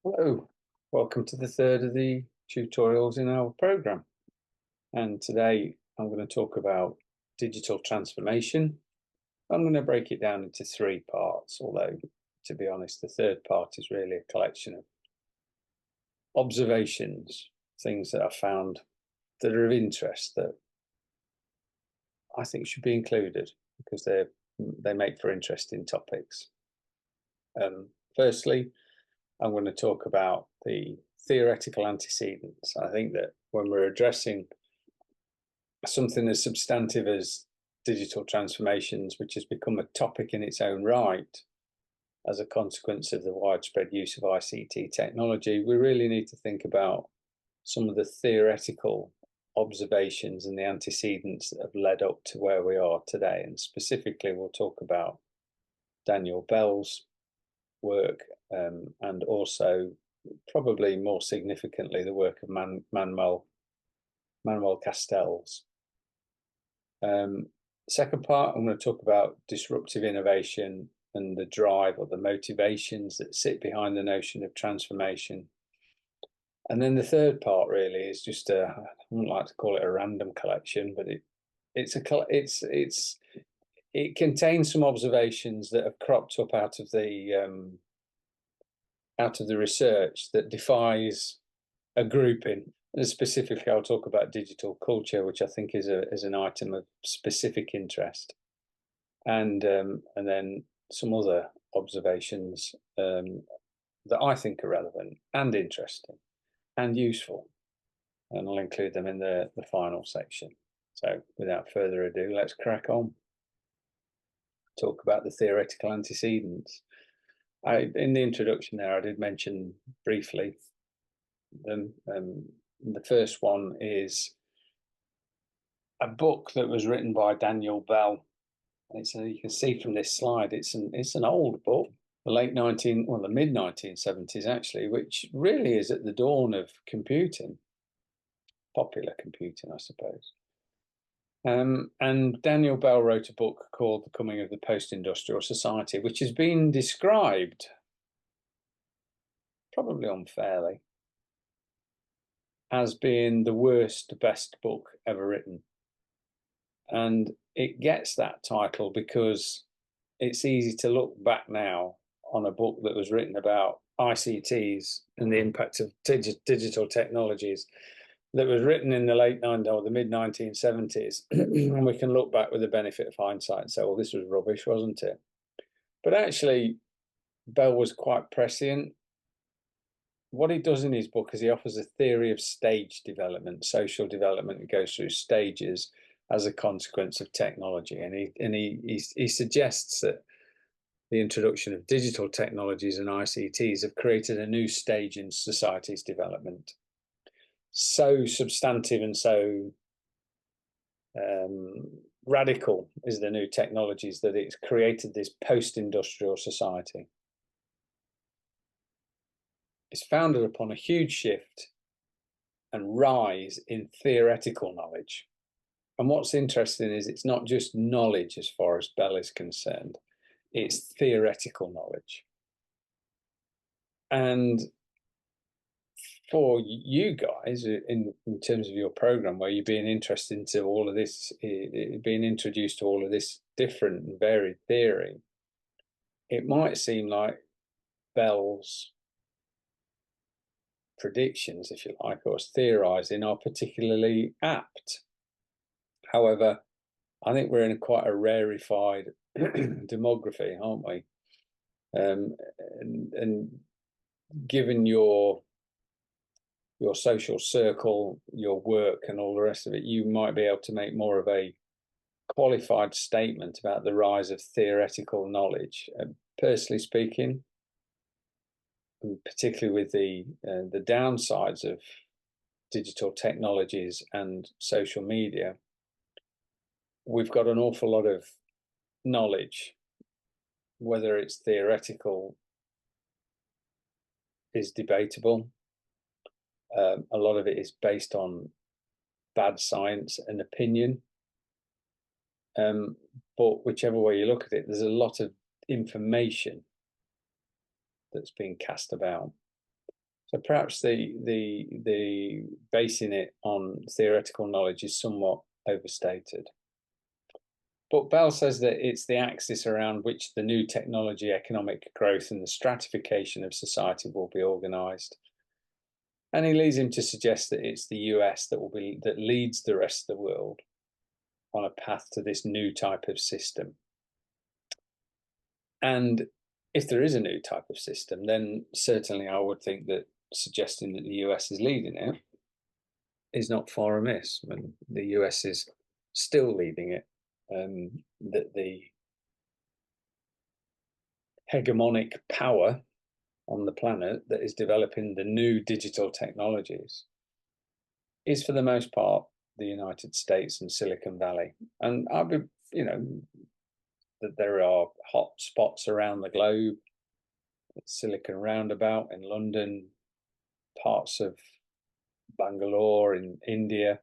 Hello, welcome to the third of the tutorials in our program. And today I'm going to talk about digital transformation. I'm going to break it down into three parts, although to be honest, the third part is really a collection of observations, things that I found that are of interest that I think should be included because they make for interesting topics. Firstly, I'm going to talk about the theoretical antecedents. I think that when we're addressing something as substantive as digital transformations, which has become a topic in its own right as a consequence of the widespread use of ICT technology, we really need to think about some of the theoretical observations and the antecedents that have led up to where we are today. And specifically, we'll talk about Daniel Bell's work and also, probably more significantly, the work of Manuel Castells. Second part, I'm going to talk about disruptive innovation and the drive or the motivations that sit behind the notion of transformation. And then the third part really is just I wouldn't like to call it a random collection, but it contains some observations that have cropped up out of the research that defies a grouping. And specifically, I'll talk about digital culture, which I think is an item of specific interest, and then some other observations that I think are relevant and interesting and useful, and I'll include them in the final section. So, without further ado, let's crack on. Talk about the theoretical antecedents. In the introduction there, I did mention briefly them. The first one is a book that was written by Daniel Bell. You can see from this slide, it's an old book, the mid 1970s actually, which really is at the dawn of computing, popular computing, I suppose. And Daniel Bell wrote a book called The Coming of the Post-Industrial Society, which has been described, probably unfairly, as being the worst, best book ever written. And it gets that title because it's easy to look back now on a book that was written about ICTs and the impact of digital technologies that was written in the late 90s or the mid 1970s. And we can look back with the benefit of hindsight and say, well, this was rubbish, wasn't it? But actually, Bell was quite prescient. What he does in his book is he offers a theory of stage development, social development that goes through stages as a consequence of technology. And he suggests that the introduction of digital technologies and ICTs have created a new stage in society's development. So substantive and so radical is the new technologies that it's created this post-industrial society. It's founded upon a huge shift and rise in theoretical knowledge. And what's interesting is it's not just knowledge as far as Bell is concerned, it's theoretical knowledge. And for you guys, in terms of your program, where you're being interested into all of this, being introduced to all of this different and varied theory, it might seem like Bell's predictions, if you like, or theorizing, are particularly apt. However, I think we're in quite a rarefied demography, aren't we? And given your social circle, your work, and all the rest of it, you might be able to make more of a qualified statement about the rise of theoretical knowledge. Personally speaking, and particularly with the downsides of digital technologies and social media, we've got an awful lot of knowledge, whether it's theoretical is debatable. A lot of it is based on bad science and opinion. But whichever way you look at it, there's a lot of information that's being cast about. So perhaps the basing it on theoretical knowledge is somewhat overstated. But Bell says that it's the axis around which the new technology, economic growth, and the stratification of society will be organised. And he leads him to suggest that it's the US that leads the rest of the world on a path to this new type of system. And if there is a new type of system, then certainly I would think that suggesting that the US is leading it is not far amiss. When the US is still leading it, that the hegemonic power on the planet that is developing the new digital technologies is, for the most part, the United States and Silicon Valley. And I'll be, that there are hot spots around the globe, Silicon Roundabout in London, parts of Bangalore in India,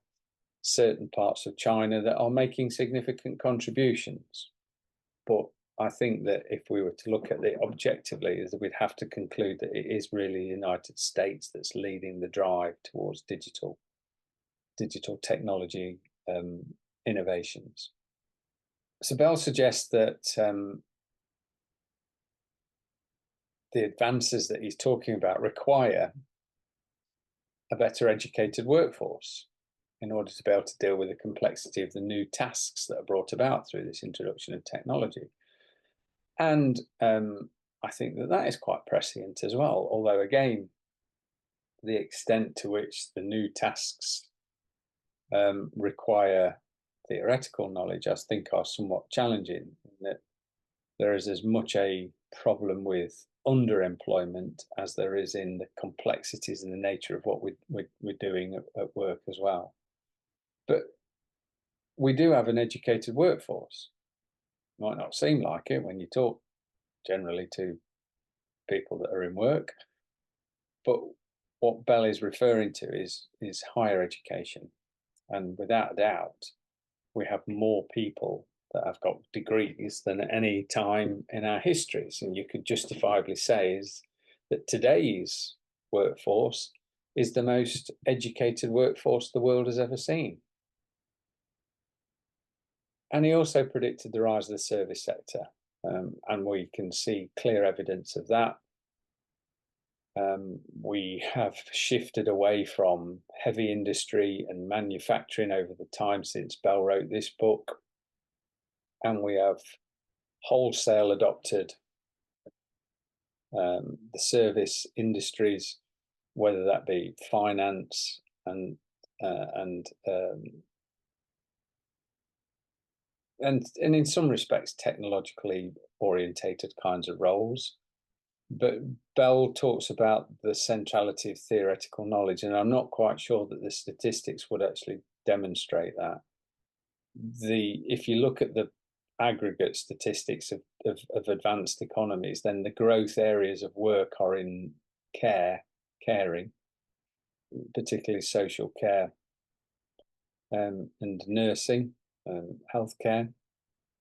certain parts of China that are making significant contributions. But I think that if we were to look at it objectively, is that we'd have to conclude that it is really the United States that's leading the drive towards digital technology innovations. So Bell suggests that the advances that he's talking about require a better educated workforce in order to be able to deal with the complexity of the new tasks that are brought about through this introduction of technology. And I think that that is quite prescient as well, although again, the extent to which the new tasks require theoretical knowledge, I think, are somewhat challenging, in that there is as much a problem with underemployment as there is in the complexities and the nature of what we're doing at work as well. But we do have an educated workforce. Might not seem like it when you talk generally to people that are in work, but what Bell is referring to is higher education. And without a doubt, we have more people that have got degrees than at any time in our histories. And you could justifiably say is that today's workforce is the most educated workforce the world has ever seen. And he also predicted the rise of the service sector. And we can see clear evidence of that. We have shifted away from heavy industry and manufacturing over the time since Bell wrote this book. And we have wholesale adopted the service industries, whether that be finance and in some respects technologically orientated kinds of roles. But Bell talks about the centrality of theoretical knowledge, and I'm not quite sure that the statistics would actually demonstrate that. If you look at the aggregate statistics of advanced economies, then the growth areas of work are in caring, particularly social care, and nursing, healthcare,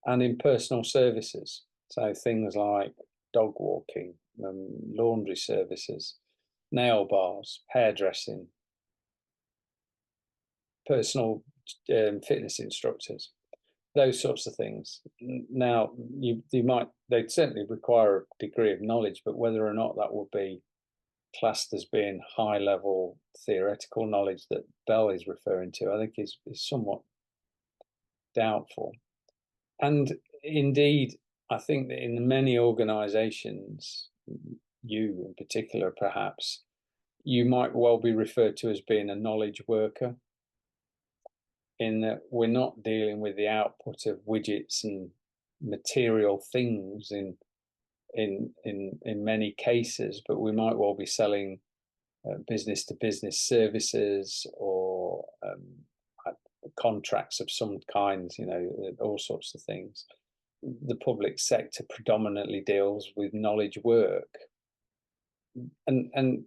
and in personal services. So things like dog walking, laundry services, nail bars, hairdressing, personal fitness instructors, those sorts of things. Now, they'd certainly require a degree of knowledge, but whether or not that would be classed as being high level theoretical knowledge that Bell is referring to, I think is somewhat doubtful. And indeed, I think that in many organizations, you in particular, perhaps, you might well be referred to as being a knowledge worker, in that we're not dealing with the output of widgets and material things in many cases, but we might well be selling business to business services or contracts of some kind, all sorts of things. The public sector predominantly deals with knowledge work, and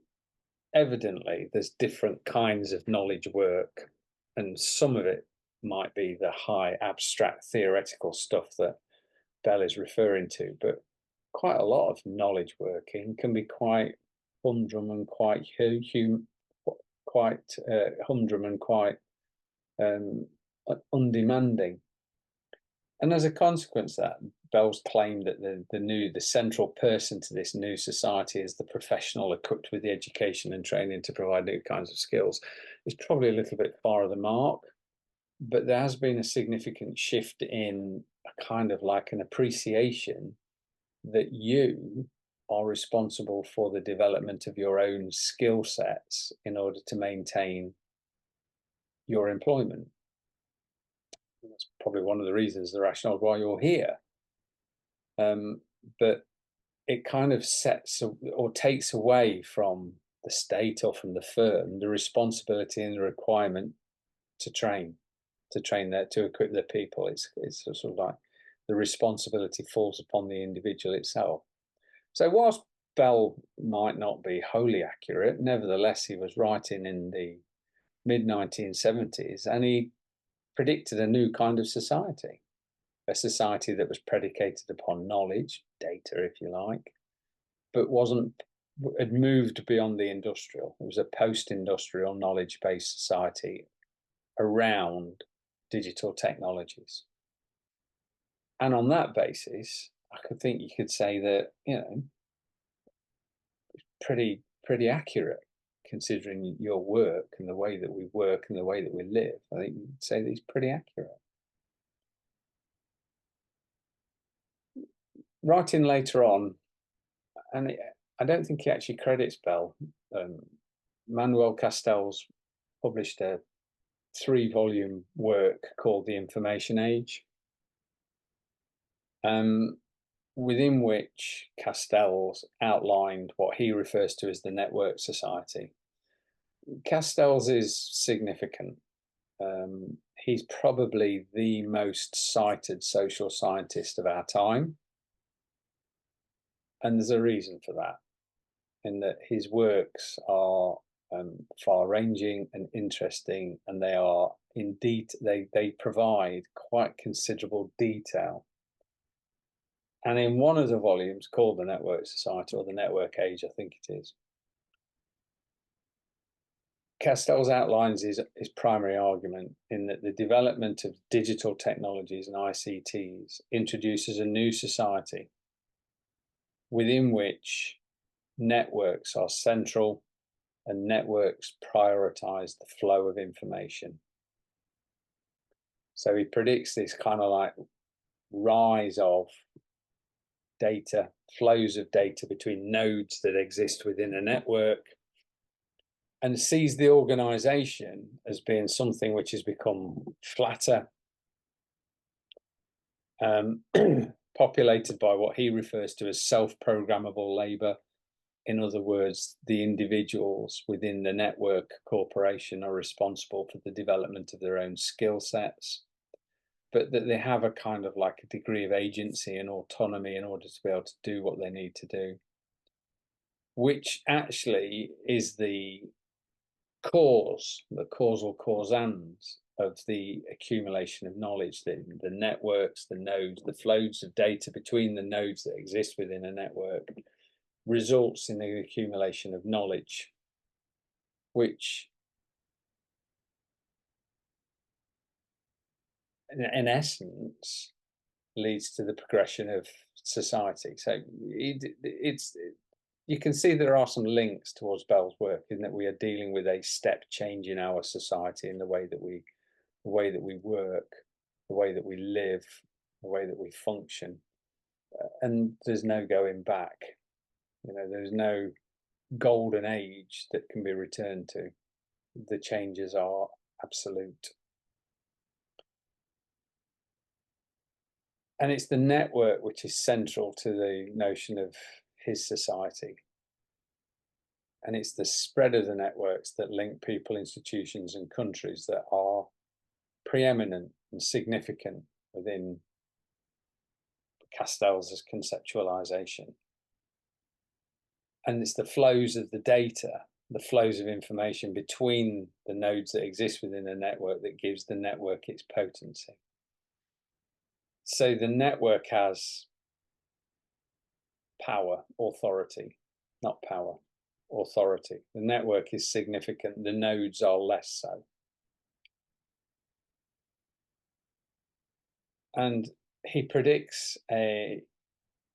evidently there's different kinds of knowledge work, and some of it might be the high abstract theoretical stuff that Bell is referring to, but quite a lot of knowledge working can be quite humdrum and quite humdrum and quite undemanding. And as a consequence of that, Bell's claimed that the central person to this new society is the professional equipped with the education and training to provide new kinds of skills. It's probably a little bit far of the mark, but there has been a significant shift in a kind of like an appreciation that you are responsible for the development of your own skill sets in order to maintain your employment. That's probably one of the reasons, the rationale why you're here. But it kind of sets or takes away from the state or from the firm the responsibility and the requirement to train to equip their people. It's sort of like the responsibility falls upon the individual itself. So whilst Bell might not be wholly accurate, nevertheless he was writing in the mid-1970s, and he predicted a new kind of society, a society that was predicated upon knowledge, data if you like, but had moved beyond the industrial. It was a post-industrial knowledge-based society around digital technologies. And on that basis, I could think you could say that, you know, pretty accurate considering your work and the way that we work and the way that we live. I think you'd say that he's pretty accurate. Writing later on, and I don't think he actually credits Bell. Manuel Castells published a 3-volume work called The Information Age, within which Castells outlined what he refers to as the network society. Castells is significant. He's probably the most cited social scientist of our time. And there's a reason for that, in that his works are far-ranging and interesting, and they are indeed, they provide quite considerable detail. And in one of the volumes called The Network Society, or The Network Age, I think it is, Castells outlines his primary argument in that the development of digital technologies and ICTs introduces a new society within which networks are central and networks prioritize the flow of information. So he predicts this kind of like rise of data, flows of data between nodes that exist within a network, and sees the organization as being something which has become flatter, populated by what he refers to as self-programmable labor. In other words, the individuals within the network corporation are responsible for the development of their own skill sets, but that they have a kind of like a degree of agency and autonomy in order to be able to do what they need to do, which actually is the causal causans of the accumulation of knowledge. The networks, the nodes, the flows of data between the nodes that exist within a network results in the accumulation of knowledge, which in essence leads to the progression of society. So you can see there are some links towards Bell's work in that we are dealing with a step change in our society in the way that we work, the way that we live, the way that we function, and there's no going back. You know, there's no golden age that can be returned to. The changes are absolute. And it's the network which is central to the notion of his society. And it's the spread of the networks that link people, institutions, and countries that are preeminent and significant within Castells' conceptualization. And it's the flows of the data, the flows of information between the nodes that exist within a network that gives the network its potency. So the network has power, authority, not power, authority. The network is significant, the nodes are less so. And he predicts a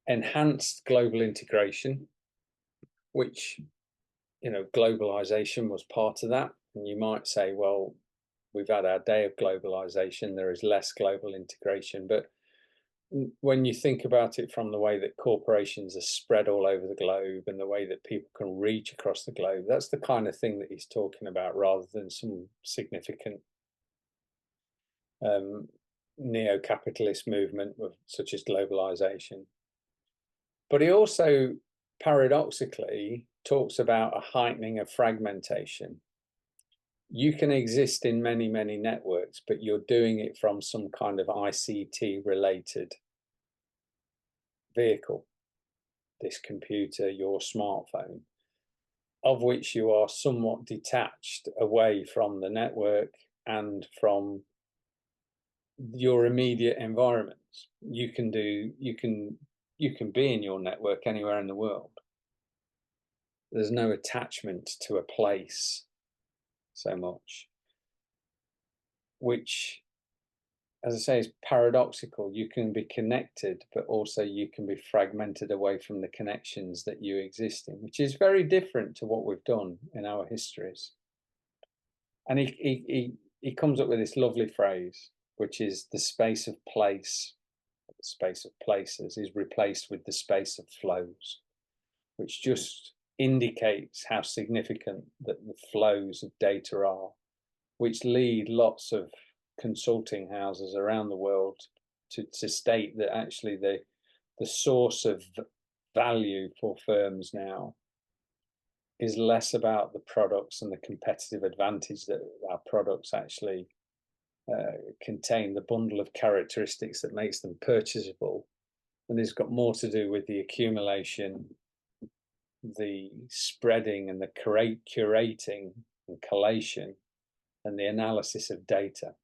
enhanced global integration, which, you know, globalization was part of that. And you might say, well, we've had our day of globalization, there is less global integration. But when you think about it from the way that corporations are spread all over the globe and the way that people can reach across the globe, that's the kind of thing that he's talking about, rather than some significant neo-capitalist movement such as globalization. But he also paradoxically talks about a heightening of fragmentation. You can exist in many, many networks, but you're doing it from some kind of ICT related vehicle, this computer, your smartphone, of which you are somewhat detached away from the network and from your immediate environment. You can be in your network anywhere in the world. There's no attachment to a place so much, which, as I say, is paradoxical. You can be connected, but also you can be fragmented away from the connections that you exist in, which is very different to what we've done in our histories. And he comes up with this lovely phrase, which is the space of place, the space of places is replaced with the space of flows, which just indicates how significant that the flows of data are, which lead lots of consulting houses around the world to state that actually the source of value for firms now is less about the products and the competitive advantage that our products actually contain, the bundle of characteristics that makes them purchasable, and it's got more to do with the accumulation, the spreading and the curating and collation and the analysis of data.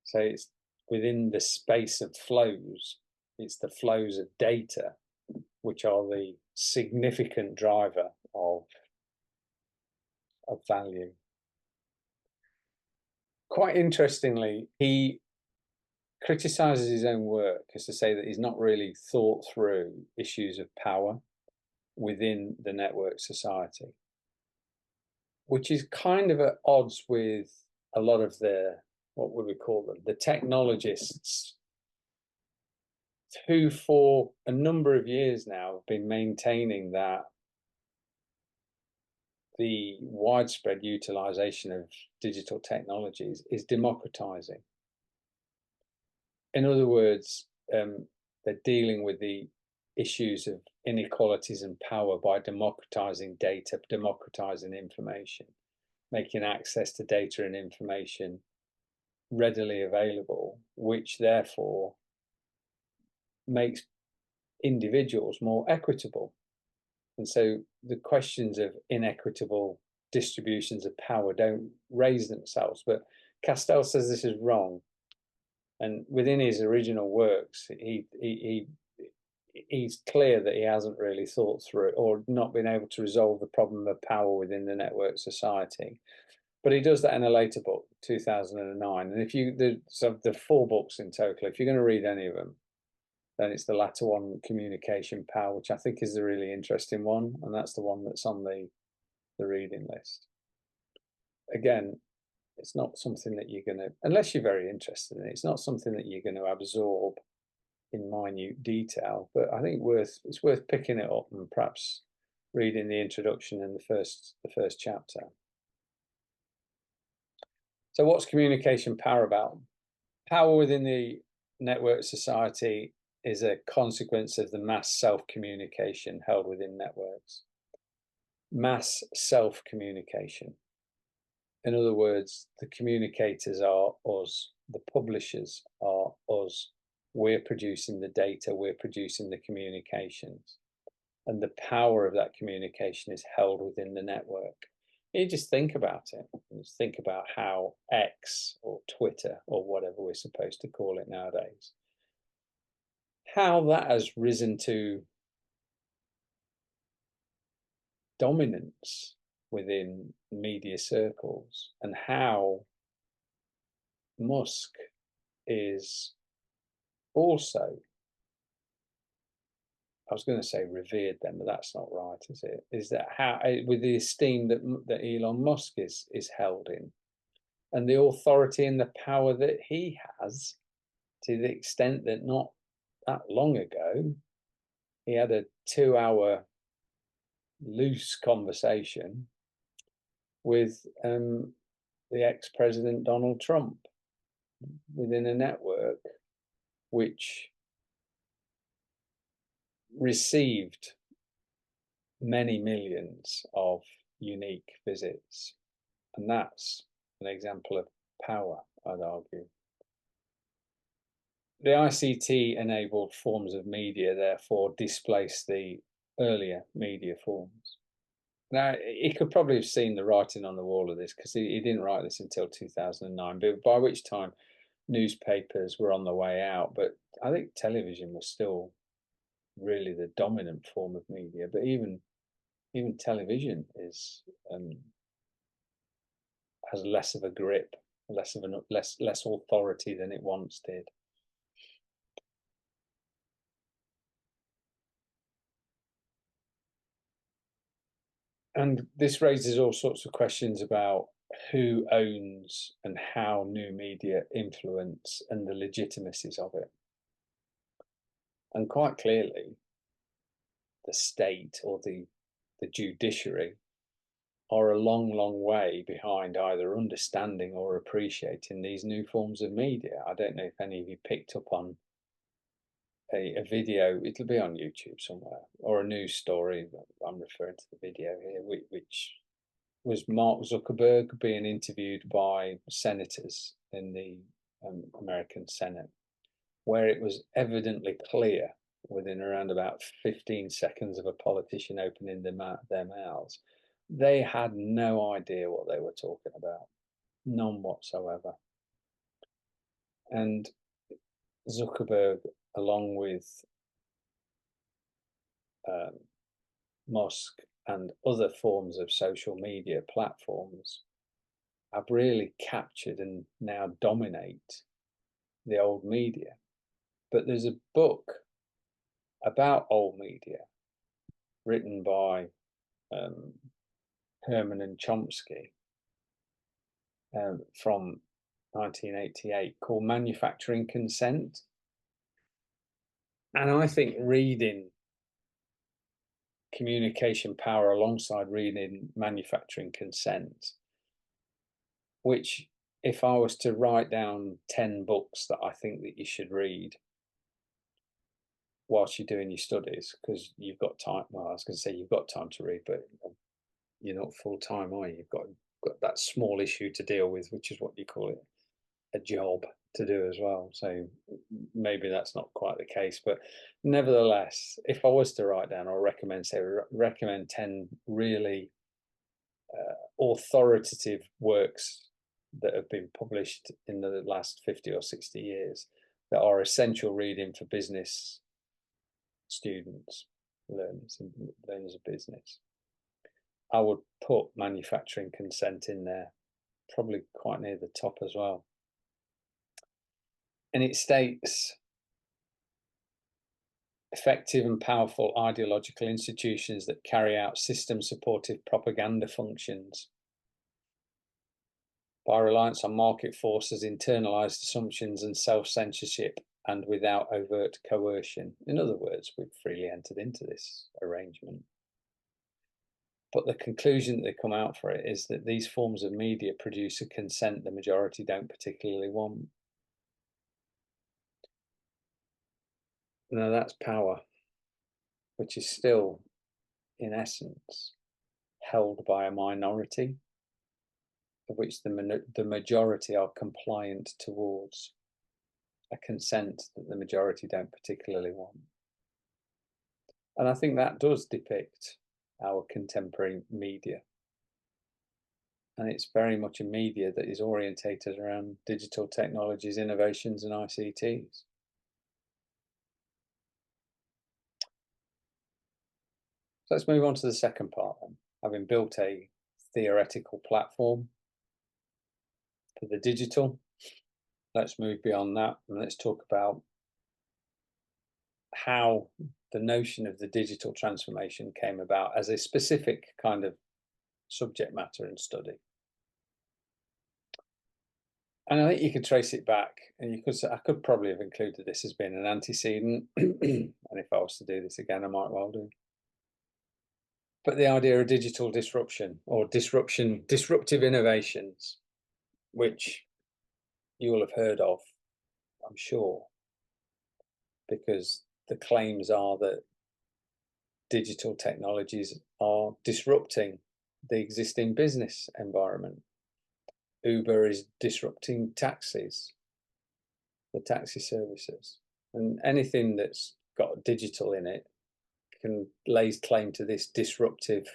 So it's within the space of flows, it's the flows of data which are the significant driver of value. Quite interestingly, he criticizes his own work as to say that he's not really thought through issues of power within the network society, which is kind of at odds with a lot of the, what would we call them, the technologists, who for a number of years now have been maintaining that the widespread utilization of digital technologies is democratizing. In other words, they're dealing with the issues of inequalities and power by democratizing data, democratizing information, making access to data and information readily available, which therefore makes individuals more equitable. And so the questions of inequitable distributions of power don't raise themselves. But Castell says this is wrong. And within his original works, he's clear that he hasn't really thought through it or not been able to resolve the problem of power within the network society. But he does that in a later book, 2009. And if you, so the 4 books in total, if you're going to read any of them, then it's the latter one, Communication Power, which I think is the really interesting one. And that's the one that's on the reading list. Again, it's not something that you're going to, unless you're very interested in it, it's not something that you're going to absorb in minute detail. But I think it's worth picking it up and perhaps reading the introduction in the first chapter. So what's communication power about? Power within the network society is a consequence of the mass self-communication held within networks. Mass self-communication. In other words, the communicators are us, the publishers are us. We're producing the data, we're producing the communications. And the power of that communication is held within the network. You just think about it. Just think about how X or Twitter or whatever we're supposed to call it nowadays, how that has risen to dominance within media circles, and how Musk is also, I was going to say revered then, but that's not right, is it? Is that how, with the esteem that Elon Musk is held in, and the authority and the power that he has, to the extent that not that long ago, he had a 2-hour loose conversation with the ex-president Donald Trump within a network which received many millions of unique visits. And that's an example of power, I'd argue. The ICT-enabled forms of media, therefore, displace the earlier media forms. Now, he could probably have seen the writing on the wall of this, because he didn't write this until 2009, but by which time newspapers were on the way out. But I think television was still really the dominant form of media. But even television is has less of a grip, less authority than it once did. And this raises all sorts of questions about who owns and how new media influence and the legitimacies of it. And quite clearly, the state or the judiciary are a long, long way behind either understanding or appreciating these new forms of media. I don't know if any of you picked up on a video, it'll be on YouTube somewhere, or a news story. I'm referring to the video here, which was Mark Zuckerberg being interviewed by senators in the American Senate, where it was evidently clear within around about 15 seconds of a politician opening their mouths, they had no idea what they were talking about, none whatsoever. And Zuckerberg, along with Musk and other forms of social media platforms, have really captured and now dominate the old media. But there's a book about old media written by Herman and Chomsky from 1988 called Manufacturing Consent. And I think reading Communication Power alongside reading Manufacturing Consent, which, if I was to write down 10 books that I think that you should read whilst you're doing your studies, because you've got time, well, I was going to say you've got time to read, but you're not full-time, are you? You've got that small issue to deal with, which is what you call it, a job to do as well. So maybe that's not quite the case, but nevertheless, if I was to write down or recommend 10 really authoritative works that have been published in the last 50 or 60 years that are essential reading for business students, learners of business, I would put Manufacturing Consent in there, probably quite near the top as well. And it states, effective and powerful ideological institutions that carry out system-supportive propaganda functions by reliance on market forces, internalized assumptions and self-censorship, and without overt coercion. In other words, we've freely entered into this arrangement. But the conclusion that they come out for it is that these forms of media produce a consent the majority don't particularly want. Now that's power, which is still, in essence, held by a minority, of which the majority are compliant towards a consent that the majority don't particularly want. And I think that does depict our contemporary media. And it's very much a media that is orientated around digital technologies, innovations, and ICTs. So let's move on to the second part then. having built a theoretical platform for the digital, let's move beyond that and let's talk about how the notion of the digital transformation came about as a specific kind of subject matter and study. And I think you could trace it back, and you could say, I could probably have included this as being an antecedent, and if I was to do this again, I might well do. But the idea of digital disruption or disruptive innovations, which you will have heard of, I'm sure, because the claims are that digital technologies are disrupting the existing business environment. Uber is disrupting taxis, the taxi services, and anything that's got digital in it can lays claim to this disruptive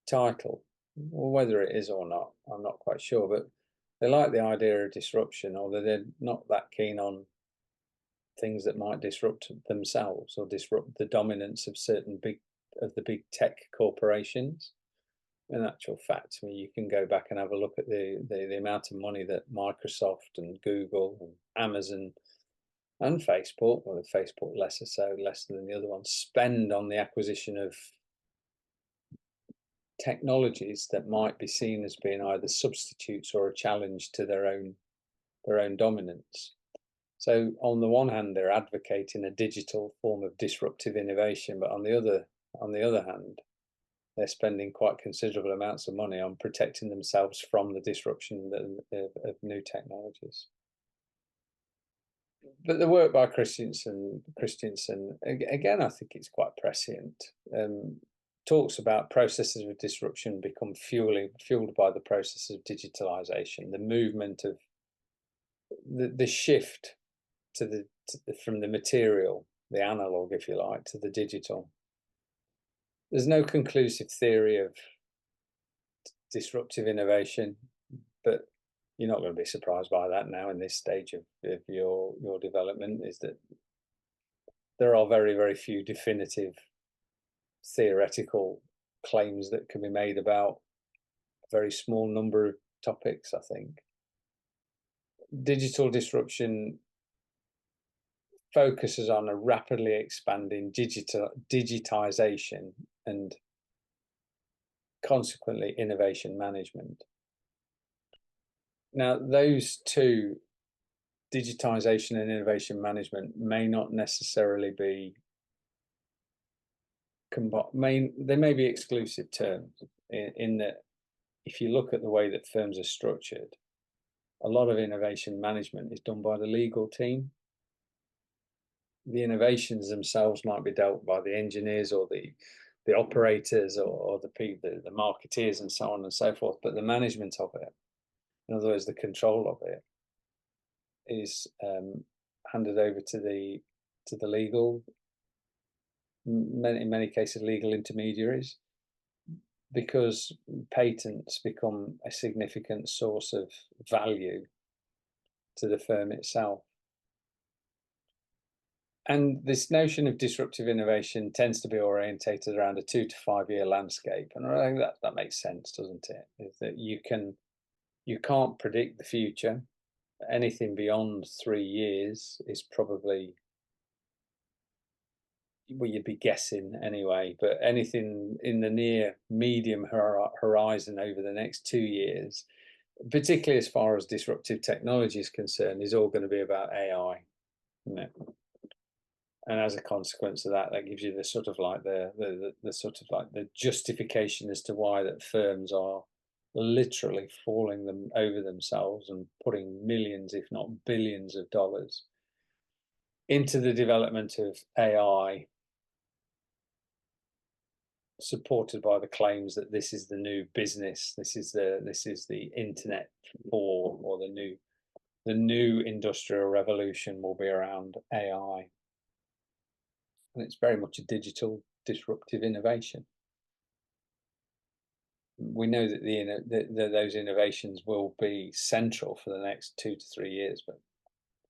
title. Well, whether it is or not, I'm not quite sure, but they like the idea of disruption, although they're not that keen on things that might disrupt themselves or disrupt the dominance of certain big tech corporations. In actual fact, I mean, you can go back and have a look at the amount of money that Microsoft and Google and Amazon and Facebook, well, Facebook less than the other ones, spend on the acquisition of technologies that might be seen as being either substitutes or a challenge to their own dominance. So on the one hand, they're advocating a digital form of disruptive innovation, but on the other hand, they're spending quite considerable amounts of money on protecting themselves from the disruption of new technologies. But the work by Christensen, again, I think it's quite prescient. Talks about processes of disruption become fueled by the process of digitalization, the movement of the shift from the material, the analog, if you like, to the digital. There's no conclusive theory of disruptive innovation, but you're not going to be surprised by that now in this stage of your development, is that there are very, very few definitive theoretical claims that can be made about a very small number of topics, I think. Digital disruption focuses on a rapidly expanding digitization and consequently innovation management. Now, those two, digitization and innovation management, may not necessarily be combined. They may be exclusive terms in that if you look at the way that firms are structured, a lot of innovation management is done by the legal team. The innovations themselves might be dealt by the engineers or the operators or the marketeers and so on and so forth, but the management of it, in other words, the control of it, is handed over to the legal, in many cases, legal intermediaries, because patents become a significant source of value to the firm itself. And this notion of disruptive innovation tends to be orientated around a 2 to 5 year landscape, and I think that makes sense, doesn't it? Is that you can't predict the future. Anything beyond 3 years is probably, well, you'd be guessing anyway, but anything in the near medium horizon over the next 2 years, particularly as far as disruptive technology is concerned, is all going to be about AI, isn't it? And as a consequence of that, that gives you the sort of like the justification as to why that firms are literally falling them over themselves and putting millions, if not billions of dollars into the development of AI, supported by the claims that this is the new business, this is the internet or the new industrial revolution will be around AI. And it's very much a digital disruptive innovation. We know that those innovations will be central for the next 2 to 3 years, but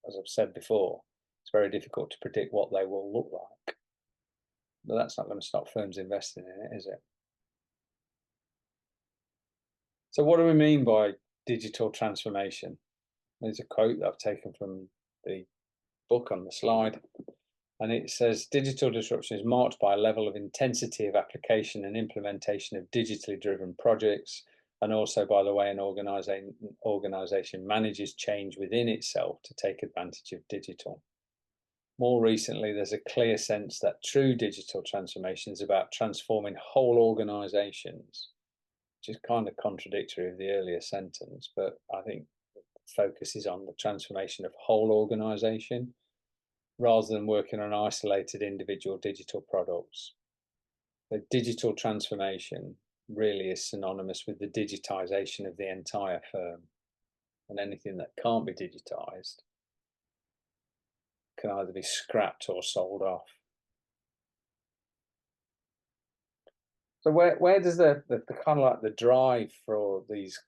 as I've said before, it's very difficult to predict what they will look like. But that's not going to stop firms investing in it, is it? So what do we mean by digital transformation? There's a quote that I've taken from the book on the slide, and it says digital disruption is marked by a level of intensity of application and implementation of digitally driven projects, and also by the way an organization manages change within itself to take advantage of digital. More recently, there's a clear sense that true digital transformation is about transforming whole organizations, which is kind of contradictory of the earlier sentence, but I think the focus is on the transformation of whole organization rather than working on isolated individual digital products. The digital transformation really is synonymous with the digitization of the entire firm, and anything that can't be digitized can either be scrapped or sold off. So where does the kind of like the drive for these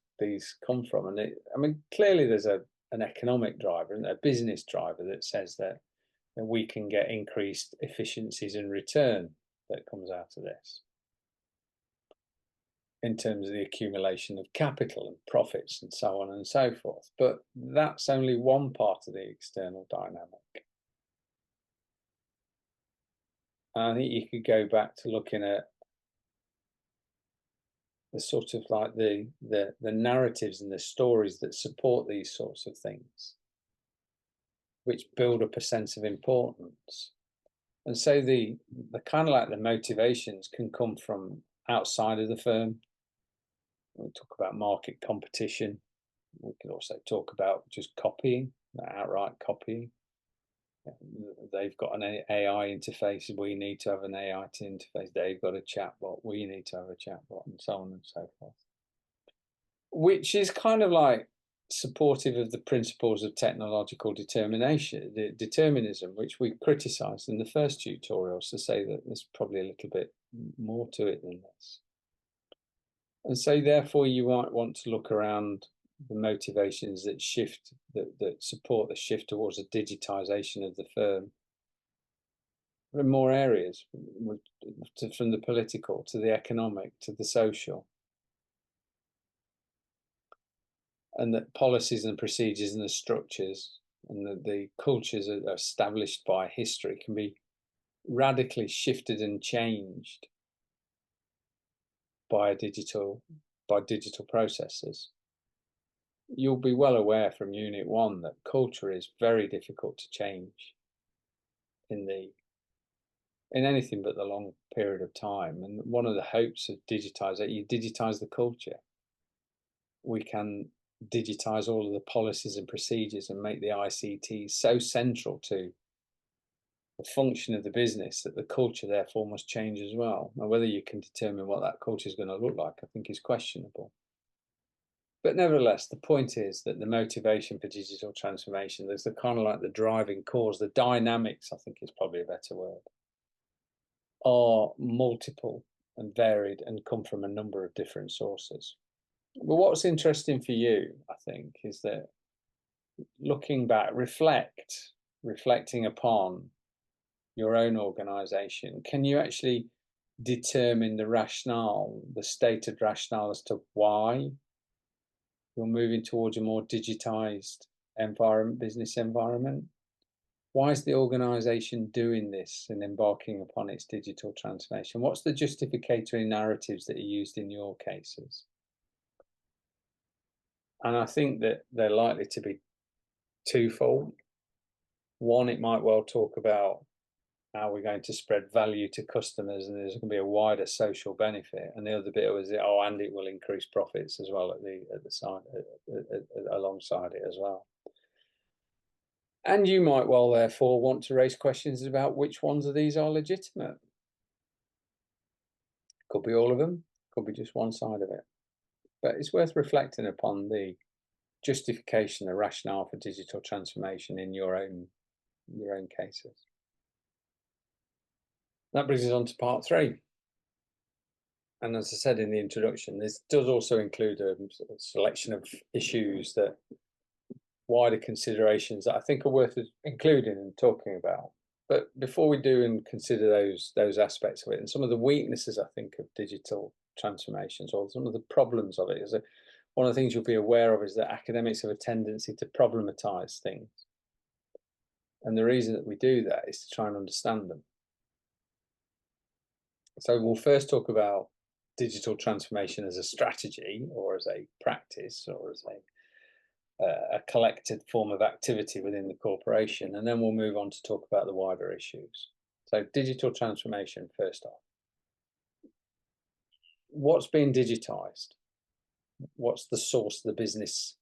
come from? And I mean, clearly there's an economic driver and a business driver that says that we can get increased efficiencies and return that comes out of this in terms of the accumulation of capital and profits and so on and so forth. But that's only one part of the external dynamic. And I think you could go back to looking at the sort of like the narratives and the stories that support these sorts of things, which build up a sense of importance. And so the kind of like the motivations can come from outside of the firm. We talk about market competition. We can also talk about just copying, outright copying. They've got an AI interface. We need to have an AI interface. They've got a chatbot. We need to have a chatbot, and so on and so forth. Which is kind of like supportive of the principles of technological determinism, which we criticised in the first tutorials to say that there's probably a little bit more to it than this. And so therefore you might want to look around the motivations that shift, that support the shift towards a digitization of the firm in more areas, from the political to the economic to the social. And that policies and procedures and the structures and the cultures that are established by history can be radically shifted and changed by digital processes. You'll be well aware from Unit 1 that culture is very difficult to change in anything but the long period of time. And one of the hopes of digitization, you digitize the culture. We can digitize all of the policies and procedures and make the ICT so central to the function of the business that the culture therefore must change as well. Now, whether you can determine what that culture is going to look like, I think is questionable. But nevertheless, the point is that the motivation for digital transformation, there's the kind of like the driving cause, the dynamics, I think is probably a better word, are multiple and varied and come from a number of different sources. But what's interesting for you, I think, is that looking back, reflecting upon your own organization, can you actually determine the rationale, the stated rationale as to why you're moving towards a more digitized environment, business environment? Why is the organization doing this and embarking upon its digital transformation? What's the justificatory narratives that are used in your cases? And I think that they're likely to be twofold. One, it might well talk about how we're going to spread value to customers and there's going to be a wider social benefit. And the other bit was, and it will increase profits as well at the side, alongside it as well. And you might well therefore want to raise questions about which ones of these are legitimate. Could be all of them, could be just one side of it. But it's worth reflecting upon the justification, the rationale for digital transformation in your own cases. That brings us on to part 3. And as I said in the introduction, this does also include a selection of issues, that wider considerations that I think are worth including and talking about. But before we do and consider those aspects of it and some of the weaknesses, I think, of digital transformations, or some of the problems of it, one of the things you'll be aware of is that academics have a tendency to problematize things. And the reason that we do that is to try and understand them. So we'll first talk about digital transformation as a strategy or as a practice or as a collected form of activity within the corporation, and then we'll move on to talk about the wider issues. So digital transformation first off. What's being digitized? What's the source of the business,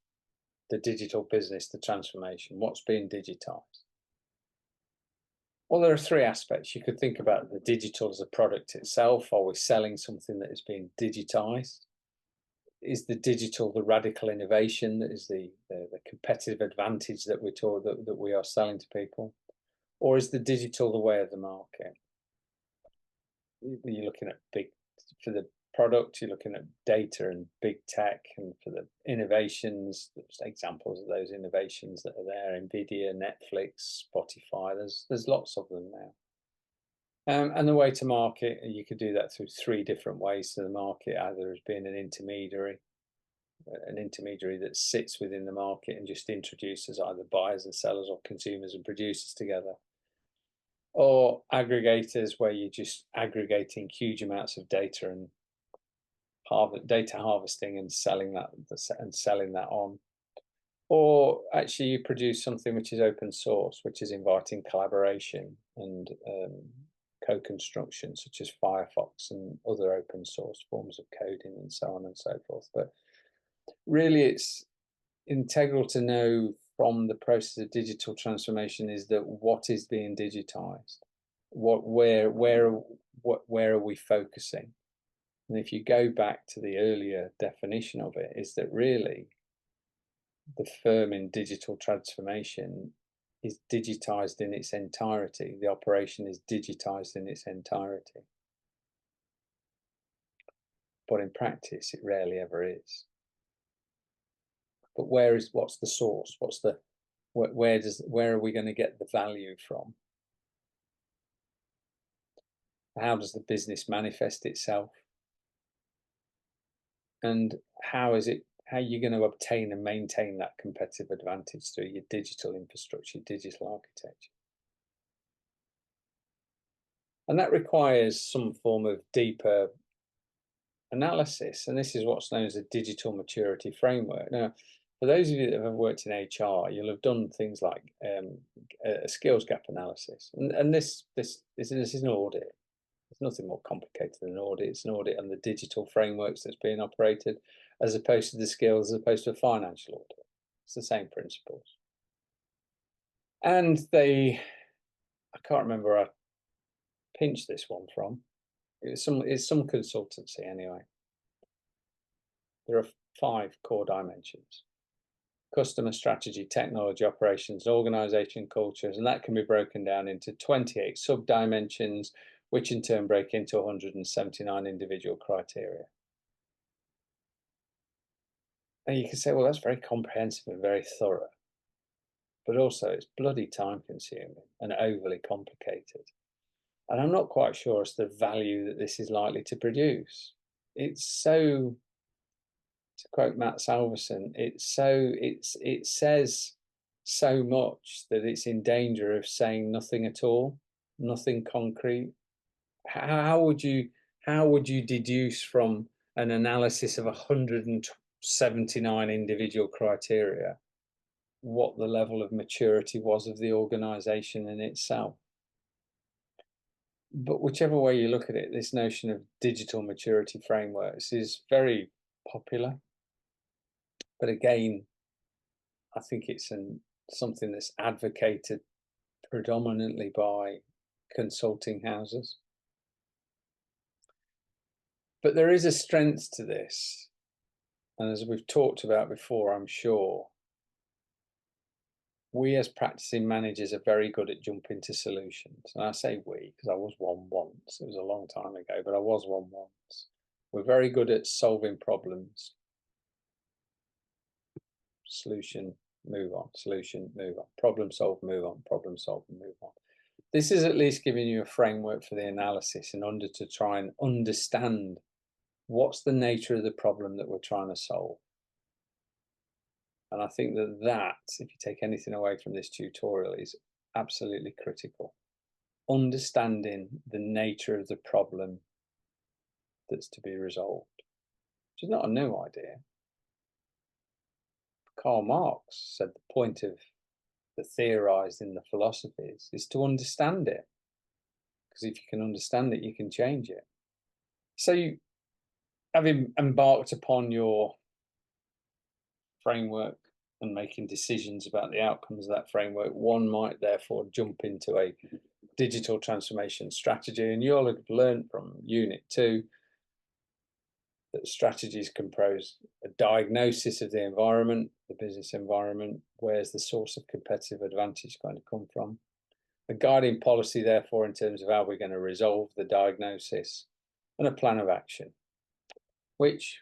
the digital business, the transformation? What's being digitized? Well, there are three aspects. You could think about the digital as a product itself. Are we selling something that is being digitized? Is the digital the radical innovation that is the competitive advantage that that we are selling to people? Or is the digital the way of the market? You're looking at for the product, you're looking at data and big tech, and for the innovations, there's examples of those innovations that are there, NVIDIA, Netflix, Spotify, there's lots of them now. And the way to market, you could do that through three different ways to the market, either as being an intermediary that sits within the market and just introduces either buyers and sellers or consumers and producers together, or aggregators where you're just aggregating huge amounts of data and data harvesting and selling that on, or actually you produce something which is open source, which is inviting collaboration and co-construction, such as Firefox and other open source forms of coding and so on and so forth. But really, it's integral to know from the process of digital transformation is that what is being digitized, where are we focusing? And if you go back to the earlier definition of it, is that really the firm in digital transformation is digitized in its entirety. The operation is digitized in its entirety. But in practice, it rarely ever is. But what's the source? Where are we going to get the value from? How does the business manifest itself? And how are you going to obtain and maintain that competitive advantage through your digital infrastructure, digital architecture? And that requires some form of deeper analysis. And this is what's known as a digital maturity framework. Now, for those of you that have worked in HR, you'll have done things like a skills gap analysis. And this is an audit. It's nothing more complicated than an audit. It's an audit on the digital frameworks that's being operated, as opposed to the skills, as opposed to a financial audit. It's the same principles. And I can't remember where I pinched this one from. It's some consultancy anyway. There are 5 core dimensions: customer strategy, technology, operations, organization, cultures, and that can be broken down into 28 sub-dimensions, which in turn break into 179 individual criteria. And you can say, well, that's very comprehensive and very thorough, but also it's bloody time consuming and overly complicated. And I'm not quite sure as to the value that this is likely to produce. It's so, to quote Matt Salverson, it says so much that it's in danger of saying nothing at all, nothing concrete. How would you deduce from an analysis of 179 individual criteria what the level of maturity was of the organization in itself? But whichever way you look at it, this notion of digital maturity frameworks is very popular. But again, I think it's something that's advocated predominantly by consulting houses. But there is a strength to this. And as we've talked about before, I'm sure, we as practicing managers are very good at jumping to solutions. And I say we, because I was one once. It was a long time ago, but I was one once. We're very good at solving problems. Solution, move on. Solution, move on. Problem solve, move on. Problem solve, move on. This is at least giving you a framework for the analysis in order to try and understand what's the nature of the problem that we're trying to solve. And I think that, if you take anything away from this tutorial, is absolutely critical. Understanding the nature of the problem that's to be resolved, which is not a new idea. Karl Marx said the point of the theorized in the philosophies is to understand it, because if you can understand it, you can change it. So you, having embarked upon your framework and making decisions about the outcomes of that framework, one might therefore jump into a digital transformation strategy. And you'll have learned from Unit 2 that strategies compose a diagnosis of the environment, the business environment. Where's the source of competitive advantage going to come from? A guiding policy, therefore, in terms of how we're going to resolve the diagnosis, and a plan of action, which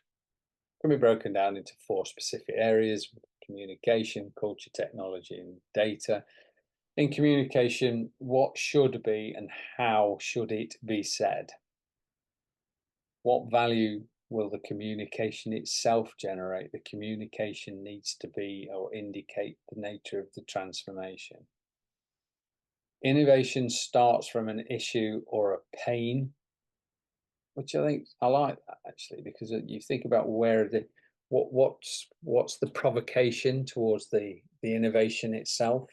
can be broken down into 4 specific areas: communication, culture, technology, and data. In communication, what should be and how should it be said? What value will the communication itself generate? The communication needs to be or indicate the nature of the transformation. Innovation starts from an issue or a pain, which I think I like that actually, because you think about where the what's the provocation towards the innovation itself.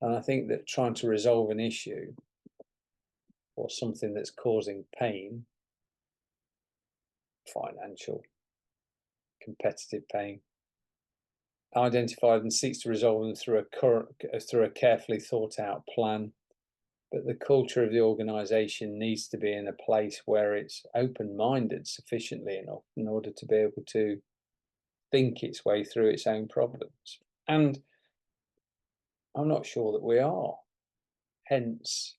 And I think that trying to resolve an issue or something that's causing pain, financial, competitive pain, identified and seeks to resolve them through a carefully thought out plan. But the culture of the organization needs to be in a place where it's open-minded sufficiently enough in order to be able to think its way through its own problems. And I'm not sure that we are. Hence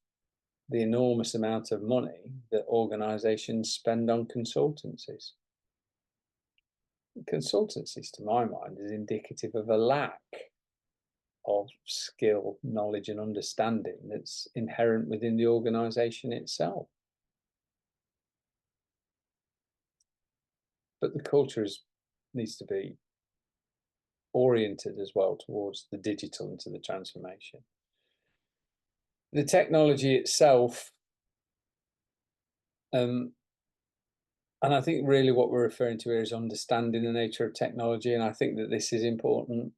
the enormous amount of money that organizations spend on consultancies. Consultancies, to my mind, is indicative of a lack of skill, knowledge, and understanding that's inherent within the organization itself. But the culture needs to be oriented as well towards the digital and to the transformation. The technology itself, and I think really what we're referring to here is understanding the nature of technology, and I think that this is important.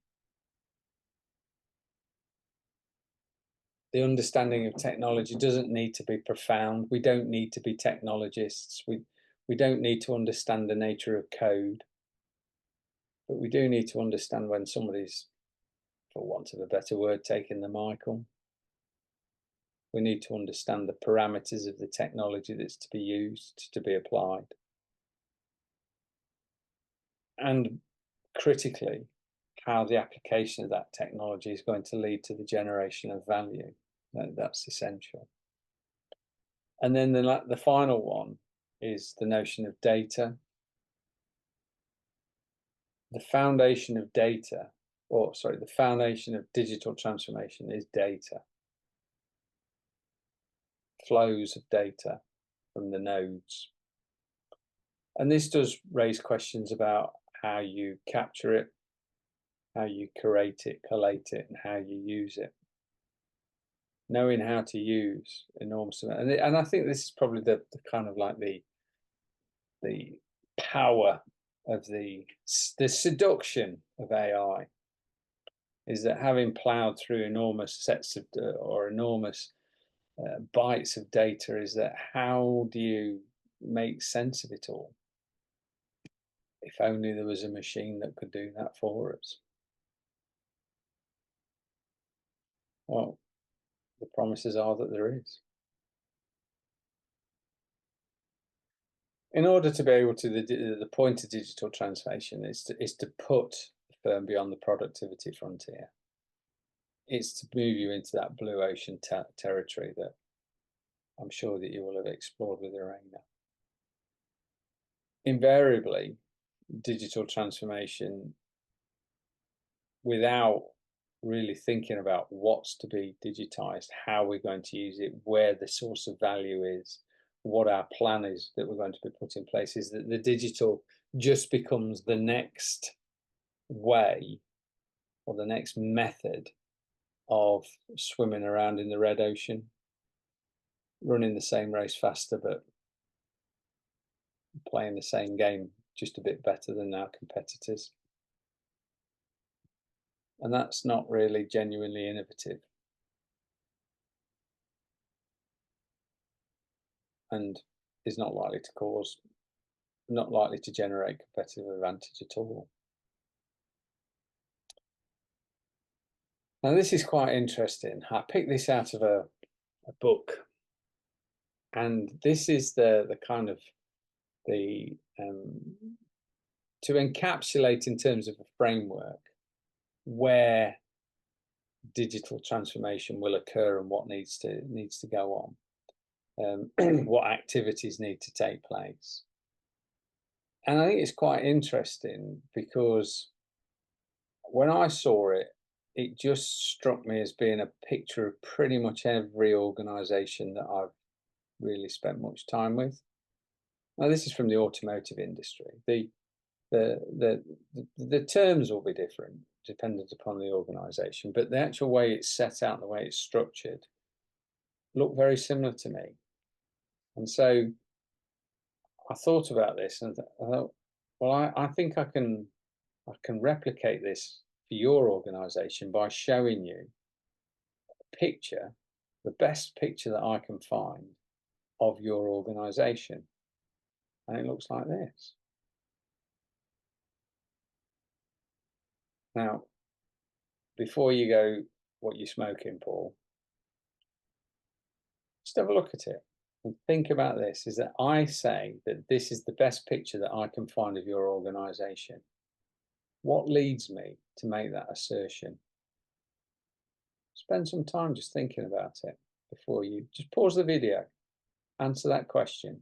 The understanding of technology doesn't need to be profound. We don't need to be technologists. We don't need to understand the nature of code. But we do need to understand when somebody's, for want of a better word, taking the mic on. We need to understand the parameters of the technology that's to be used, to be applied. And critically, how the application of that technology is going to lead to the generation of value. That's essential. And then the final one is the notion of data. The foundation of data, or sorry, the foundation of digital transformation is data. Flows of data from the nodes. And this does raise questions about how you capture it, how you curate it, collate it, and how you use it. Knowing how to use enormous amount, and I think this is probably the kind of like the power of the seduction of AI, is that having ploughed through enormous sets of or enormous bytes of data, is that how do you make sense of it all? If only there was a machine that could do that for us. Well, the promises are that there is. In order to be able to, the point of digital transformation is to put the firm beyond the productivity frontier. It's to move you into that blue ocean territory that I'm sure that you will have explored with Arena. Invariably, digital transformation, without really thinking about what's to be digitized, how we're going to use it, where the source of value is, what our plan is that we're going to be put in place, is that the digital just becomes the next way or the next method of swimming around in the red ocean, running the same race faster, but playing the same game just a bit better than our competitors. And that's not really genuinely innovative. And is not likely to generate competitive advantage at all. Now, this is quite interesting. I picked this out of a book, and this is the kind of the to encapsulate in terms of a framework where digital transformation will occur and what needs to go on, what activities need to take place. And I think it's quite interesting because when I saw it, it just struck me as being a picture of pretty much every organization that I've really spent much time with. Now, this is from the automotive industry. The terms will be different dependent upon the organization, but the actual way it's set out, the way it's structured, look very similar to me. And so I thought about this and I thought, well, I think I can replicate this for your organization by showing you a picture, the best picture that I can find of your organization. And it looks like this. Now, before you go, what you smoking, Paul, just have a look at it and think about this, is that I say that this is the best picture that I can find of your organization. What leads me to make that assertion? Spend some time just thinking about it before you just pause the video, answer that question,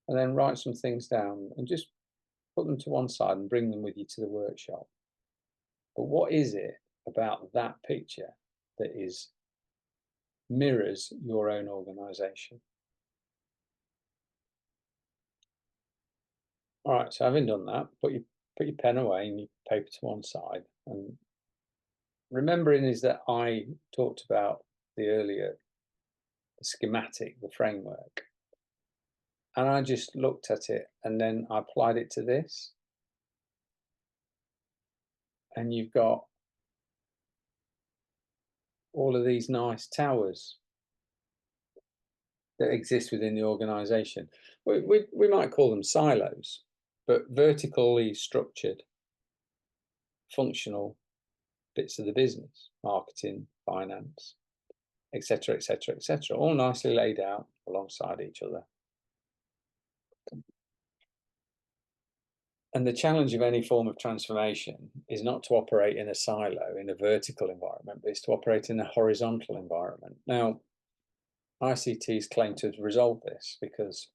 and then write some things down and just put them to one side and bring them with you to the workshop. But what is it about that picture that mirrors your own organization? All right, so having done that, put your pen away and your paper to one side. And remembering is that I talked about the schematic, the framework. And I just looked at it and then I applied it to this. And you've got all of these nice towers that exist within the organization. We might call them silos, but vertically structured, functional bits of the business, marketing, finance, etc., etc., etc., all nicely laid out alongside each other. And the challenge of any form of transformation is not to operate in a silo, in a vertical environment, but it's to operate in a horizontal environment. Now, ICT's claim to resolve this, because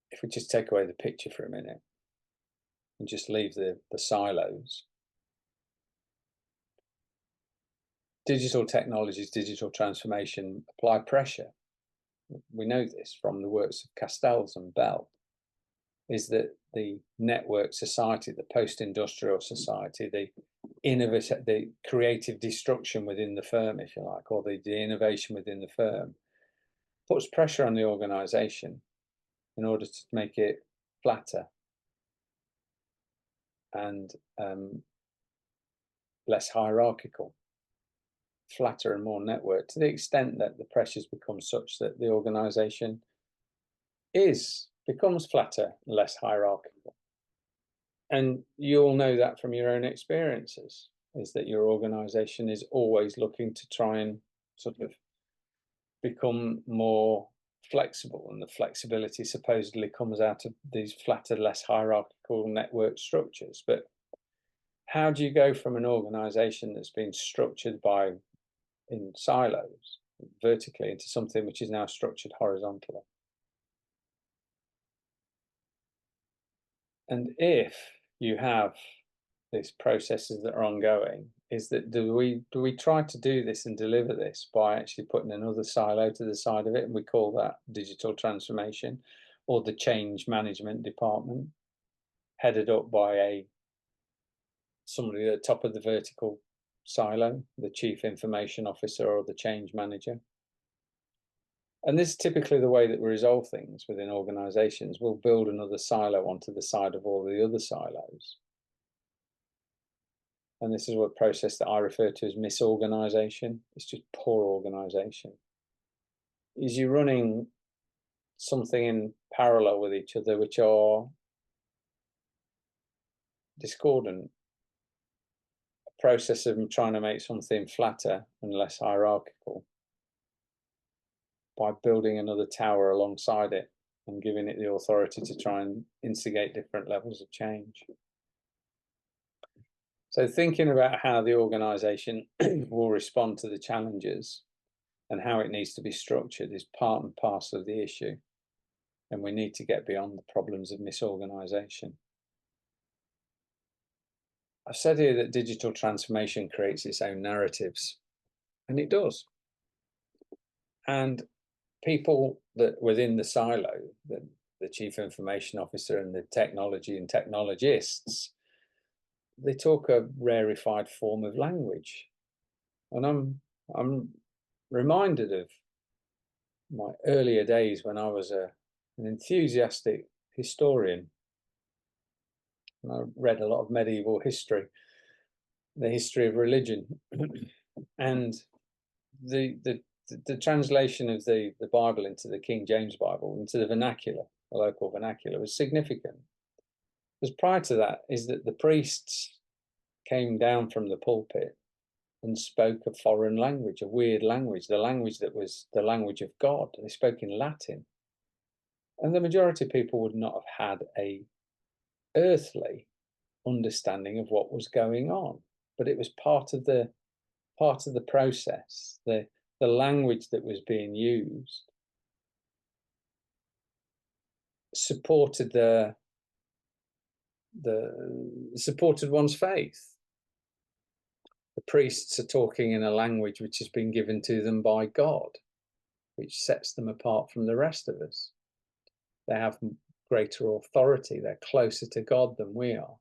if we just take away the picture for a minute and just leave the silos, digital technologies, digital transformation apply pressure. We know this from the works of Castells and Bell, is that the network society, the post-industrial society, the creative destruction within the firm, if you like, or the innovation within the firm, puts pressure on the organization in order to make it flatter and less hierarchical, flatter and more networked, to the extent that the pressures become such that the organization becomes flatter, less hierarchical. And you'll know that from your own experiences, is that your organization is always looking to try and sort of become more flexible, and the flexibility supposedly comes out of these flatter, less hierarchical network structures. But how do you go from an organization that's been structured in silos vertically into something which is now structured horizontally? And if you have these processes that are ongoing, is that do we try to do this and deliver this by actually putting another silo to the side of it, and we call that digital transformation or the change management department? headed up by somebody at the top of the vertical silo, the chief information officer or the change manager. And this is typically the way that we resolve things within organizations. We'll build another silo onto the side of all the other silos. And this is a process that I refer to as misorganization. It's just poor organization. Is you're running something in parallel with each other which are discordant. A process of trying to make something flatter and less hierarchical by building another tower alongside it and giving it the authority to try and instigate different levels of change. So thinking about how the organization will respond to the challenges and how it needs to be structured is part and parcel of the issue. And we need to get beyond the problems of misorganization. I've said here that digital transformation creates its own narratives, and it does. And people that within the silo, the chief information officer and the technology and technologists, they talk a rarefied form of language. And I'm reminded of my earlier days when I was an enthusiastic historian. And I read a lot of medieval history, the history of religion, and the translation of the Bible into the King James Bible, into the vernacular, the local vernacular, was significant. Because prior to that is that the priests came down from the pulpit and spoke a foreign language, a weird language, the language that was the language of God. They spoke in Latin. And the majority of people would not have had a earthly understanding of what was going on, but it was part of the process. The language that was being used supported supported one's faith. The priests are talking in a language which has been given to them by God, which sets them apart from the rest of us. They have greater authority. They're closer to God than we are.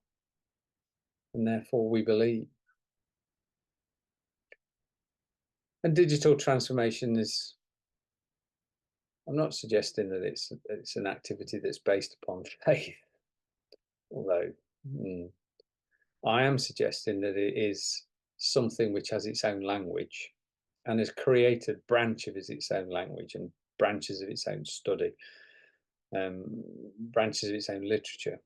And therefore we believe. And digital transformation is, I'm not suggesting that it's an activity that's based upon faith, although I am suggesting that it is something which has its own language and has created branches of its own language and branches of its own study, branches of its own literature.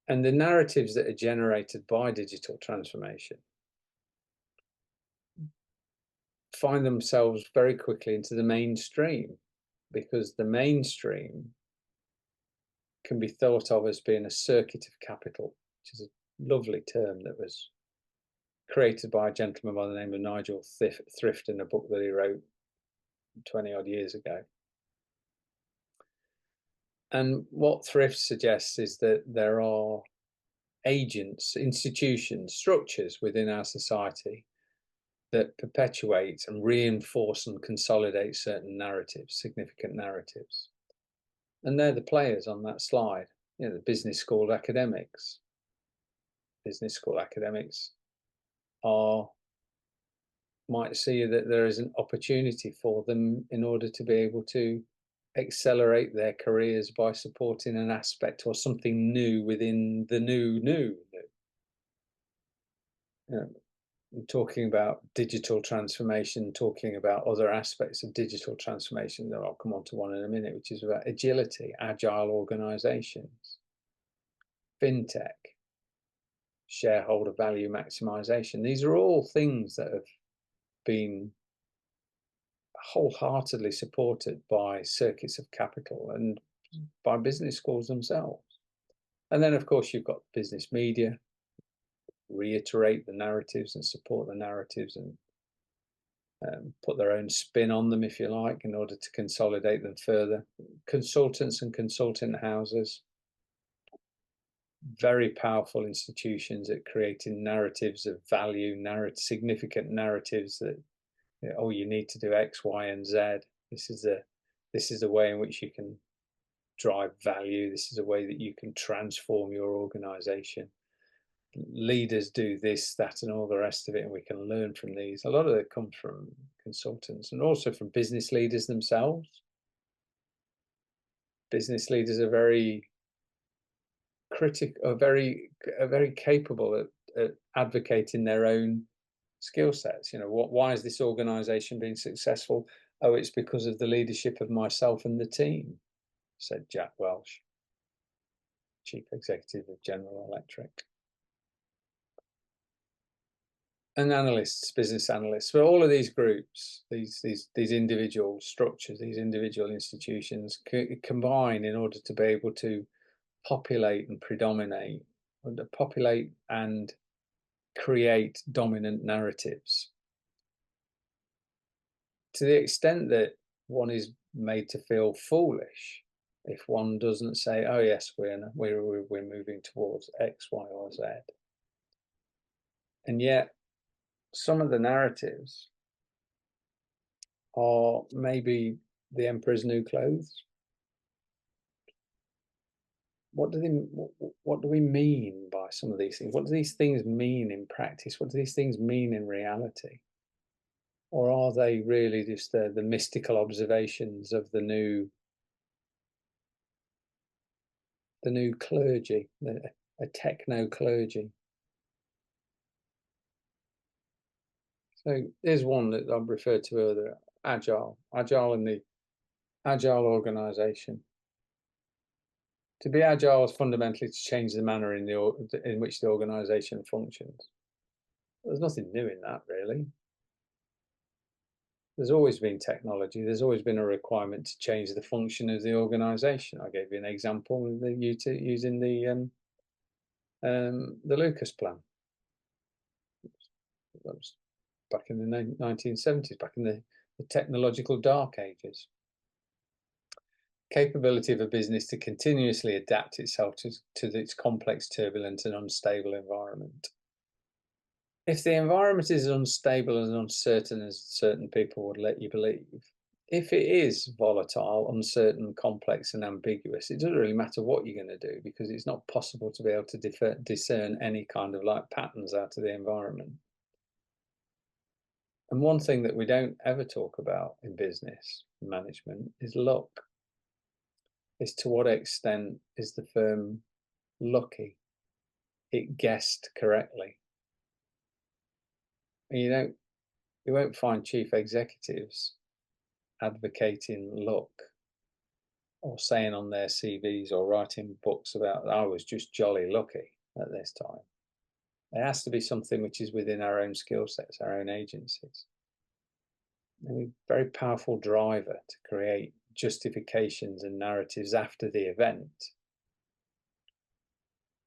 And the narratives that are generated by digital transformation find themselves very quickly into the mainstream, because the mainstream can be thought of as being a circuit of capital, which is a lovely term that was created by a gentleman by the name of Nigel Thrift in a book that he wrote 20 odd years ago. And what Thrift suggests is that there are agents, institutions, structures within our society that perpetuate and reinforce and consolidate certain narratives, significant narratives. And they're the players on that slide. You know, the business school academics. Business school academics might see that there is an opportunity for them in order to be able to accelerate their careers by supporting an aspect or something new within the new. You know, talking about digital transformation, talking about other aspects of digital transformation that I'll come on to one in a minute, which is about agility, agile organizations, fintech, shareholder value maximization. These are all things that have been wholeheartedly supported by circuits of capital and by business schools themselves. And then, of course, you've got business media, reiterate the narratives and support the narratives and put their own spin on them, if you like, in order to consolidate them further. Consultants and consultant houses, very powerful institutions at creating narratives of value, significant narratives that, you know, oh, you need to do X, Y, and Z. This is the way in which you can drive value. This is a way that you can transform your organization. Leaders do this, that, and all the rest of it, and we can learn from these. A lot of it comes from consultants and also from business leaders themselves. Business leaders are very critical, are very capable at advocating their own skill sets. You know, why is this organization being successful? Oh, it's because of the leadership of myself and the team, said Jack Welch, chief executive of General Electric. And analysts, business analysts, for all of these groups, these individual structures, these individual institutions combine in order to be able to populate and predominate, populate and create dominant narratives. To the extent that one is made to feel foolish if one doesn't say, oh yes, we're moving towards X, Y, or Z. And yet some of the narratives are maybe the emperor's new clothes. What do we mean by some of these things? What do these things mean in practice? What do these things mean in reality? Or are they really just the mystical observations of the new clergy, a techno clergy? So there's one that I've referred to earlier, agile in the agile organization. To be agile is fundamentally to change the manner in which the organization functions. There's nothing new in that, really. There's always been technology. There's always been a requirement to change the function of the organization. I gave you an example using the Lucas plan. That was back in the 1970s, back in the technological dark ages. Capability of a business to continuously adapt itself to its complex, turbulent, and unstable environment. If the environment is unstable and uncertain, as certain people would let you believe, if it is volatile, uncertain, complex, and ambiguous, it doesn't really matter what you're going to do, because it's not possible to be able to discern any kind of like patterns out of the environment. And one thing that we don't ever talk about in business management is luck. Is to what extent is the firm lucky it guessed correctly? And you won't find chief executives advocating luck or saying on their CVs or writing books about, I was just jolly lucky at this time. It has to be something which is within our own skill sets, our own agencies. And a very powerful driver to create justifications and narratives after the event,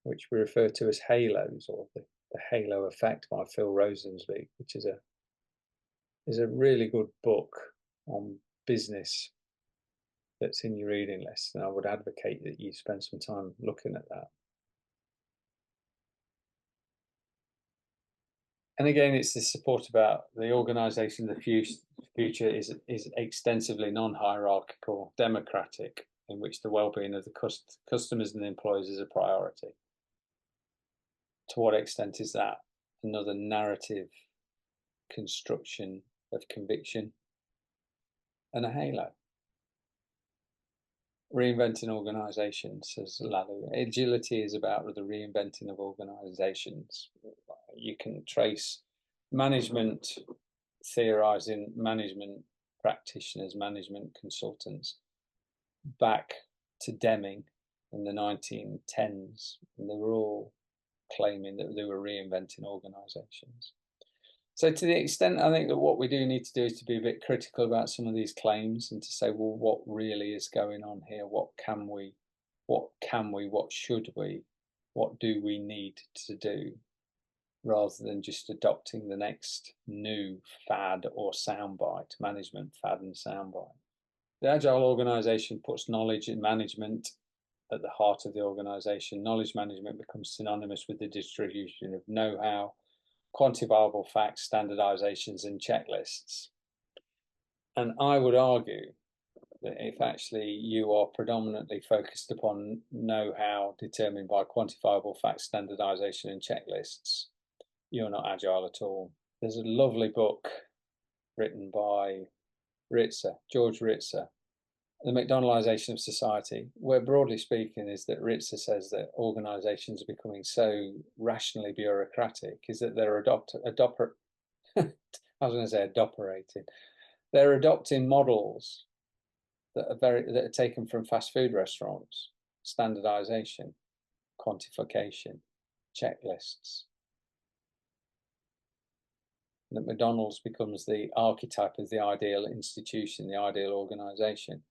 which we refer to as halos, or the halo effect by Phil Rosenzweig, which is a really good book on business that's in your reading list, and I would advocate that you spend some time looking at that. And again, it's this support about the organisation of the future is extensively non-hierarchical, democratic, in which the well-being of the customers and the employees is a priority. To what extent is that another narrative construction of conviction and a halo? Reinventing organizations, says Lalo. Agility is about the reinventing of organizations. You can trace management, theorizing management practitioners, management consultants back to Deming in the 1910s, and they were all claiming that they were reinventing organizations. So to the extent, I think that what we do need to do is to be a bit critical about some of these claims and to say, well, what really is going on here? What should we, what do we need to do? Rather than just adopting the next new fad or soundbite, management fad and soundbite. The agile organization puts knowledge and management at the heart of the organization. Knowledge management becomes synonymous with the distribution of know-how, quantifiable facts, standardizations, and checklists. And I would argue that if actually you are predominantly focused upon know-how determined by quantifiable fact standardization and checklists, you're not agile at all. There's a lovely book written by George Ritzer, The McDonaldization of Society, where broadly speaking is that Ritzer says that organizations are becoming so rationally bureaucratic is that they're they're adopting models that are taken from fast food restaurants: standardization, quantification, checklists. That McDonald's becomes the archetype of the ideal institution, the ideal organization.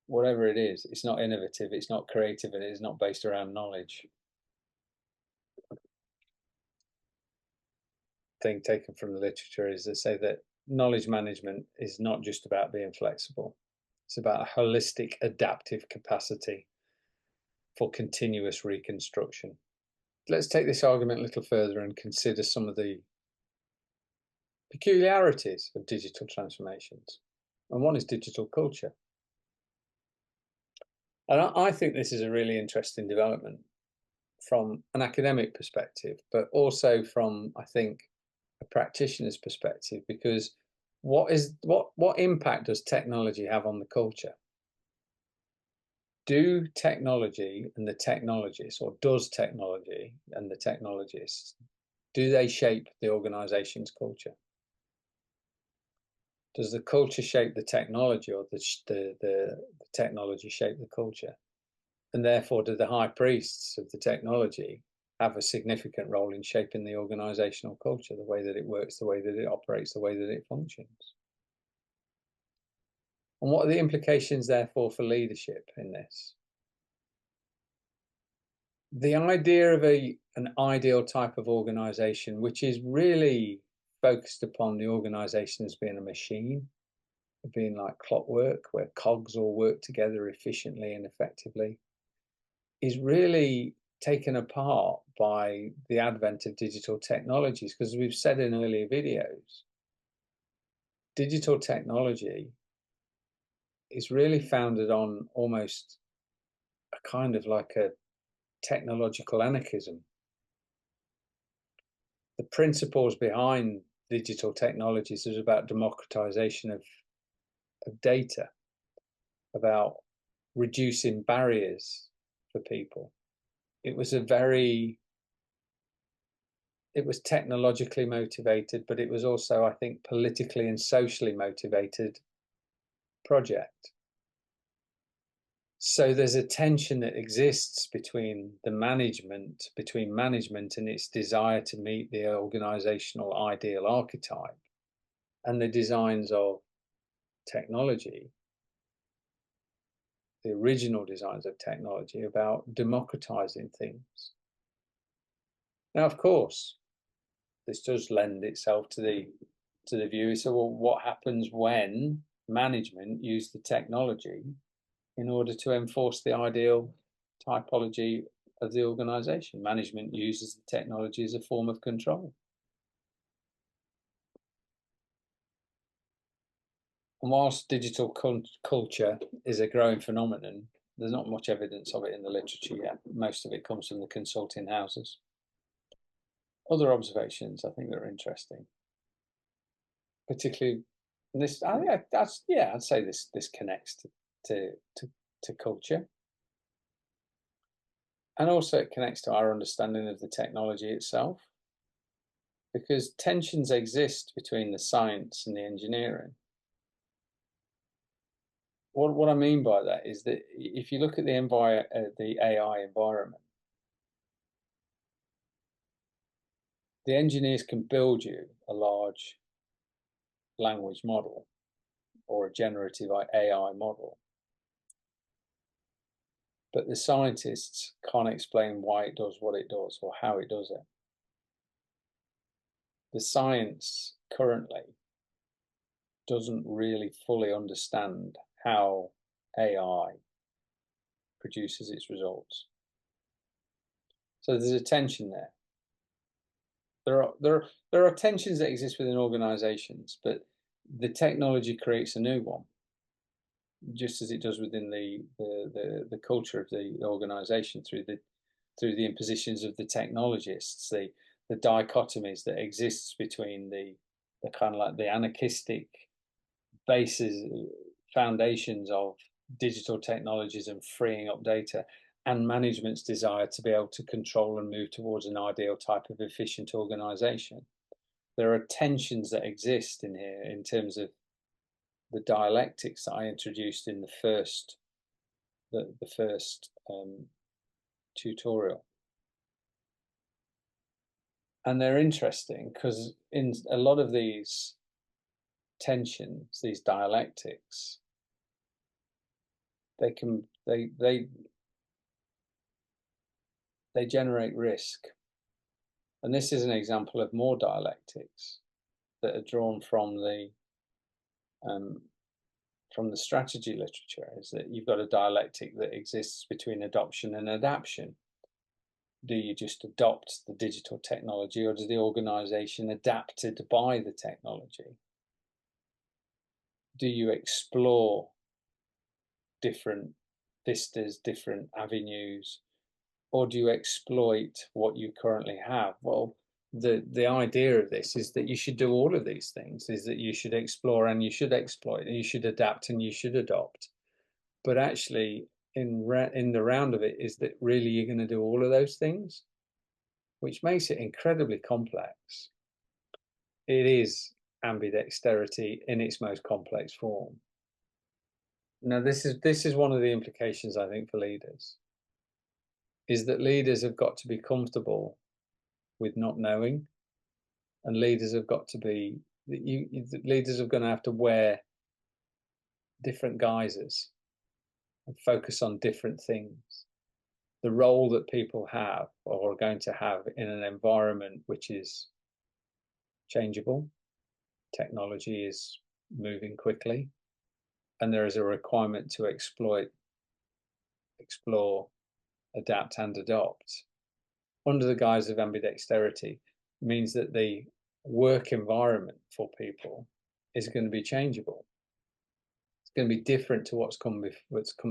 Whatever it is, it's not innovative, it's not creative, and it is not based around knowledge. Thing taken from the literature is they say that knowledge management is not just about being flexible. It's about a holistic adaptive capacity for continuous reconstruction. Let's take this argument a little further and consider some of the peculiarities of digital transformations. And one is digital culture. And I think this is a really interesting development from an academic perspective, but also from, I think, a practitioner's perspective, because what impact does technology have on the culture? Do technology and the technologists, or does technology and the technologists, do they shape the organization's culture? Does the culture shape the technology, or the technology shape the culture? And therefore, do the high priests of the technology have a significant role in shaping the organizational culture, the way that it works, the way that it operates, the way that it functions? And what are the implications, therefore, for leadership in this? The idea of an ideal type of organization, which is really focused upon the organization as being a machine, being like clockwork, where cogs all work together efficiently and effectively, is really taken apart by the advent of digital technologies. Because as we've said in earlier videos, digital technology is really founded on almost a kind of like a technological anarchism. The principles behind digital technologies is about democratization of data, about reducing barriers for people. It was technologically motivated, but it was also, I think, politically and socially motivated project. So there's a tension that exists between management and its desire to meet the organizational ideal archetype and the designs of technology, the original designs of technology, about democratizing things. Now, of course, this does lend itself to the view, so well, what happens when management use the technology in order to enforce the ideal typology of the organization? Management uses the technology as a form of control. And whilst digital culture is a growing phenomenon, there's not much evidence of it in the literature yet. Most of it comes from the consulting houses. Other observations I think that are interesting, particularly this. I'd say this connects to culture, and also it connects to our understanding of the technology itself, because tensions exist between the science and the engineering. What I mean by that is that if you look at the AI environment, the engineers can build you a large language model or a generative AI model, but the scientists can't explain why it does what it does or how it does it. The science currently doesn't really fully understand how AI produces its results. So there's a tension there. There are tensions that exist within organizations, but the technology creates a new one. just as it does within the culture of the organization through the impositions of the technologists, the dichotomies that exists between the kind of like the anarchistic bases, foundations of digital technologies and freeing up data, and management's desire to be able to control and move towards an ideal type of efficient organization. There are tensions that exist in here in terms of the dialectics that I introduced in the first tutorial. And they're interesting because in a lot of these tensions, these dialectics, they generate risk. And this is an example of more dialectics that are drawn from the strategy literature, is that you've got a dialectic that exists between adoption and adaptation. Do you just adopt the digital technology, or does the organization adapt to buy the technology? Do you explore different vistas, different avenues, or do you exploit what you currently have? Well, the idea of this is that you should do all of these things, is that you should explore and you should exploit, and you should adapt and you should adopt. But actually, in the round of it, is that really you're going to do all of those things, which makes it incredibly complex. It is ambidexterity in its most complex form. Now, this is one of the implications, I think, for leaders, is that leaders have got to be comfortable with not knowing, and leaders have got to be, leaders are going to have to wear different guises and focus on different things. The role that people have or are going to have in an environment which is changeable, technology is moving quickly, and there is a requirement to exploit, explore, adapt and adopt under the guise of ambidexterity, means that the work environment for people is going to be changeable. It's going to be different to what's come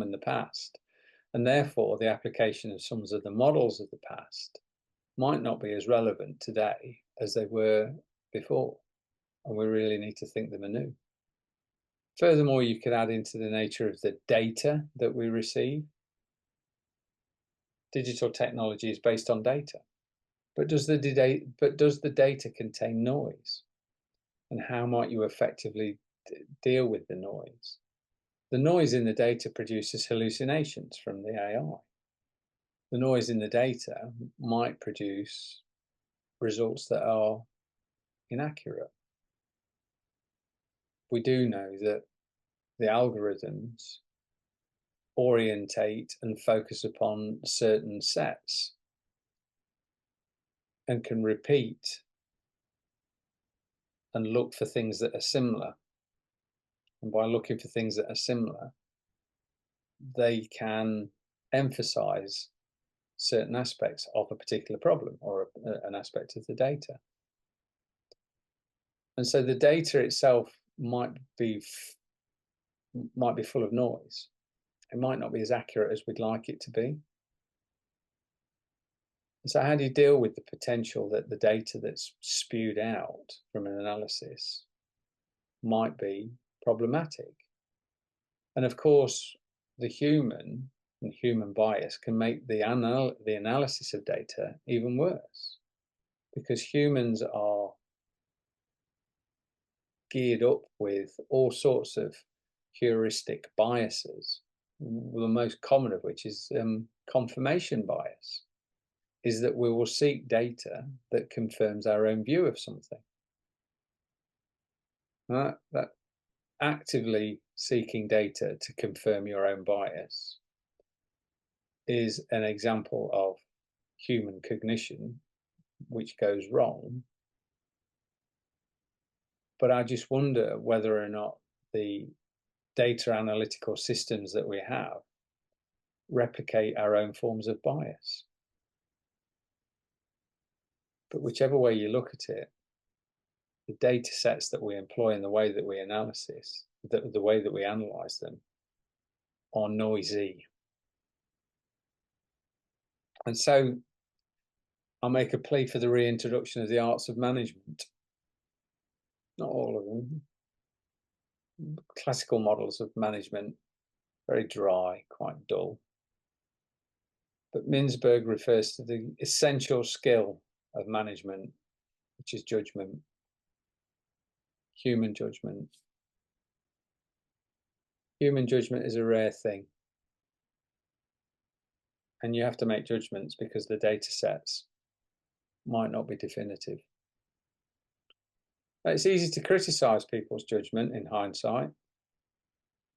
in the past. And therefore, the application of some of the models of the past might not be as relevant today as they were before. And we really need to think them anew. Furthermore, you could add into the nature of the data that we receive. Digital technology is based on data. But does the data contain noise? And how might you effectively deal with the noise? The noise in the data produces hallucinations from the AI. The noise in the data might produce results that are inaccurate. We do know that the algorithms orientate and focus upon certain sets and can repeat and look for things that are similar. And by looking for things that are similar, they can emphasize certain aspects of a particular problem or an aspect of the data. And so the data itself might be full of noise. It might not be as accurate as we'd like it to be. And so how do you deal with the potential that the data that's spewed out from an analysis might be problematic? And of course, the human bias can make the analysis of data even worse, because humans are geared up with all sorts of heuristic biases, the most common of which is confirmation bias, is that we will seek data that confirms our own view of something. That actively seeking data to confirm your own bias is an example of human cognition which goes wrong. But I just wonder whether or not the data analytical systems that we have replicate our own forms of bias. But whichever way you look at it, the data sets that we employ and the way that we the way that we analyze them or noisy. And so I'll make a plea for the reintroduction of the arts of management. Not all of them. Classical models of management, very dry, quite dull. But Mintzberg refers to the essential skill of management, which is judgment, human judgment. Human judgment is a rare thing. And you have to make judgments because the data sets might not be definitive. It's easy to criticize people's judgment in hindsight.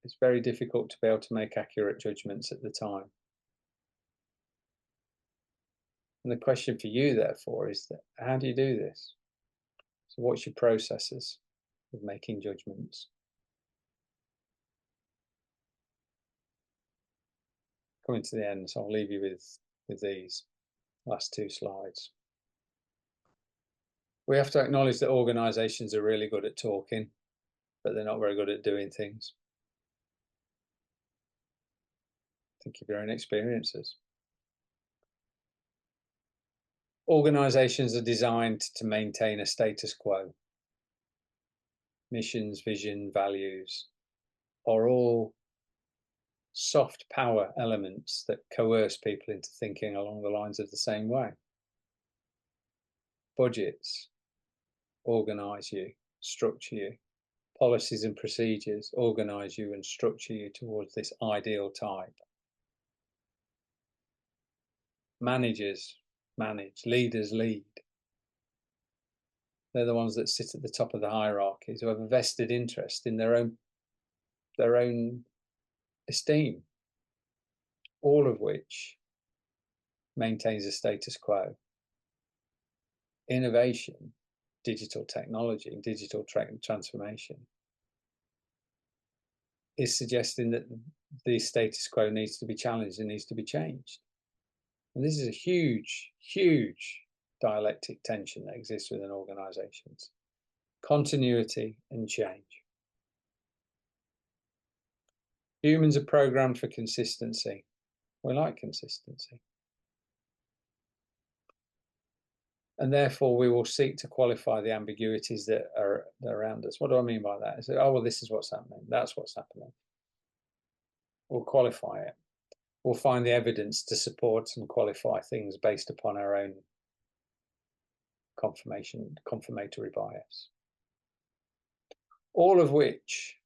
It's very difficult to be able to make accurate judgments at the time. And the question for you, therefore, is that how do you do this? So what's your processes of making judgments? Coming to the end, so I'll leave you with these last two slides. We have to acknowledge that organizations are really good at talking, but they're not very good at doing things. Think of your own experiences. Organizations are designed to maintain a status quo. Missions, vision, values are all soft power elements that coerce people into thinking along the lines of the same way. Budgets organize you, structure you. Policies and procedures organize you and structure you towards this ideal type. Managers manage, leaders lead. They're the ones that sit at the top of the hierarchies, who have a vested interest in their own esteem, all of which maintains a status quo. Innovation, digital technology, digital transformation is suggesting that the status quo needs to be challenged and needs to be changed. And this is a huge, huge dialectic tension that exists within organizations. Continuity and change. Humans are programmed for consistency. We like consistency. And therefore, we will seek to qualify the ambiguities that are around us. What do I mean by that? Is that, oh, well, this is what's happening. That's what's happening. We'll qualify it. We'll find the evidence to support and qualify things based upon our own confirmatory bias. All of which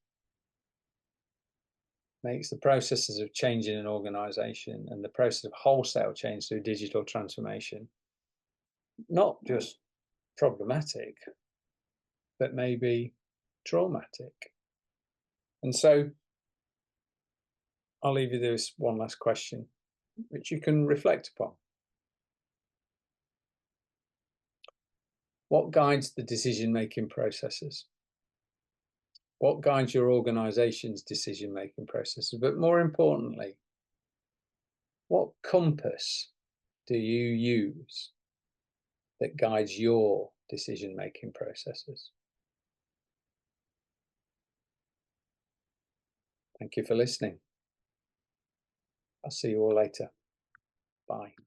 makes the processes of change in an organization and the process of wholesale change through digital transformation not just problematic, but maybe traumatic. And so I'll leave you this one last question, which you can reflect upon. What guides the decision-making processes? What guides your organization's decision-making processes? But more importantly, what compass do you use that guides your decision-making processes? Thank you for listening. I'll see you all later. Bye.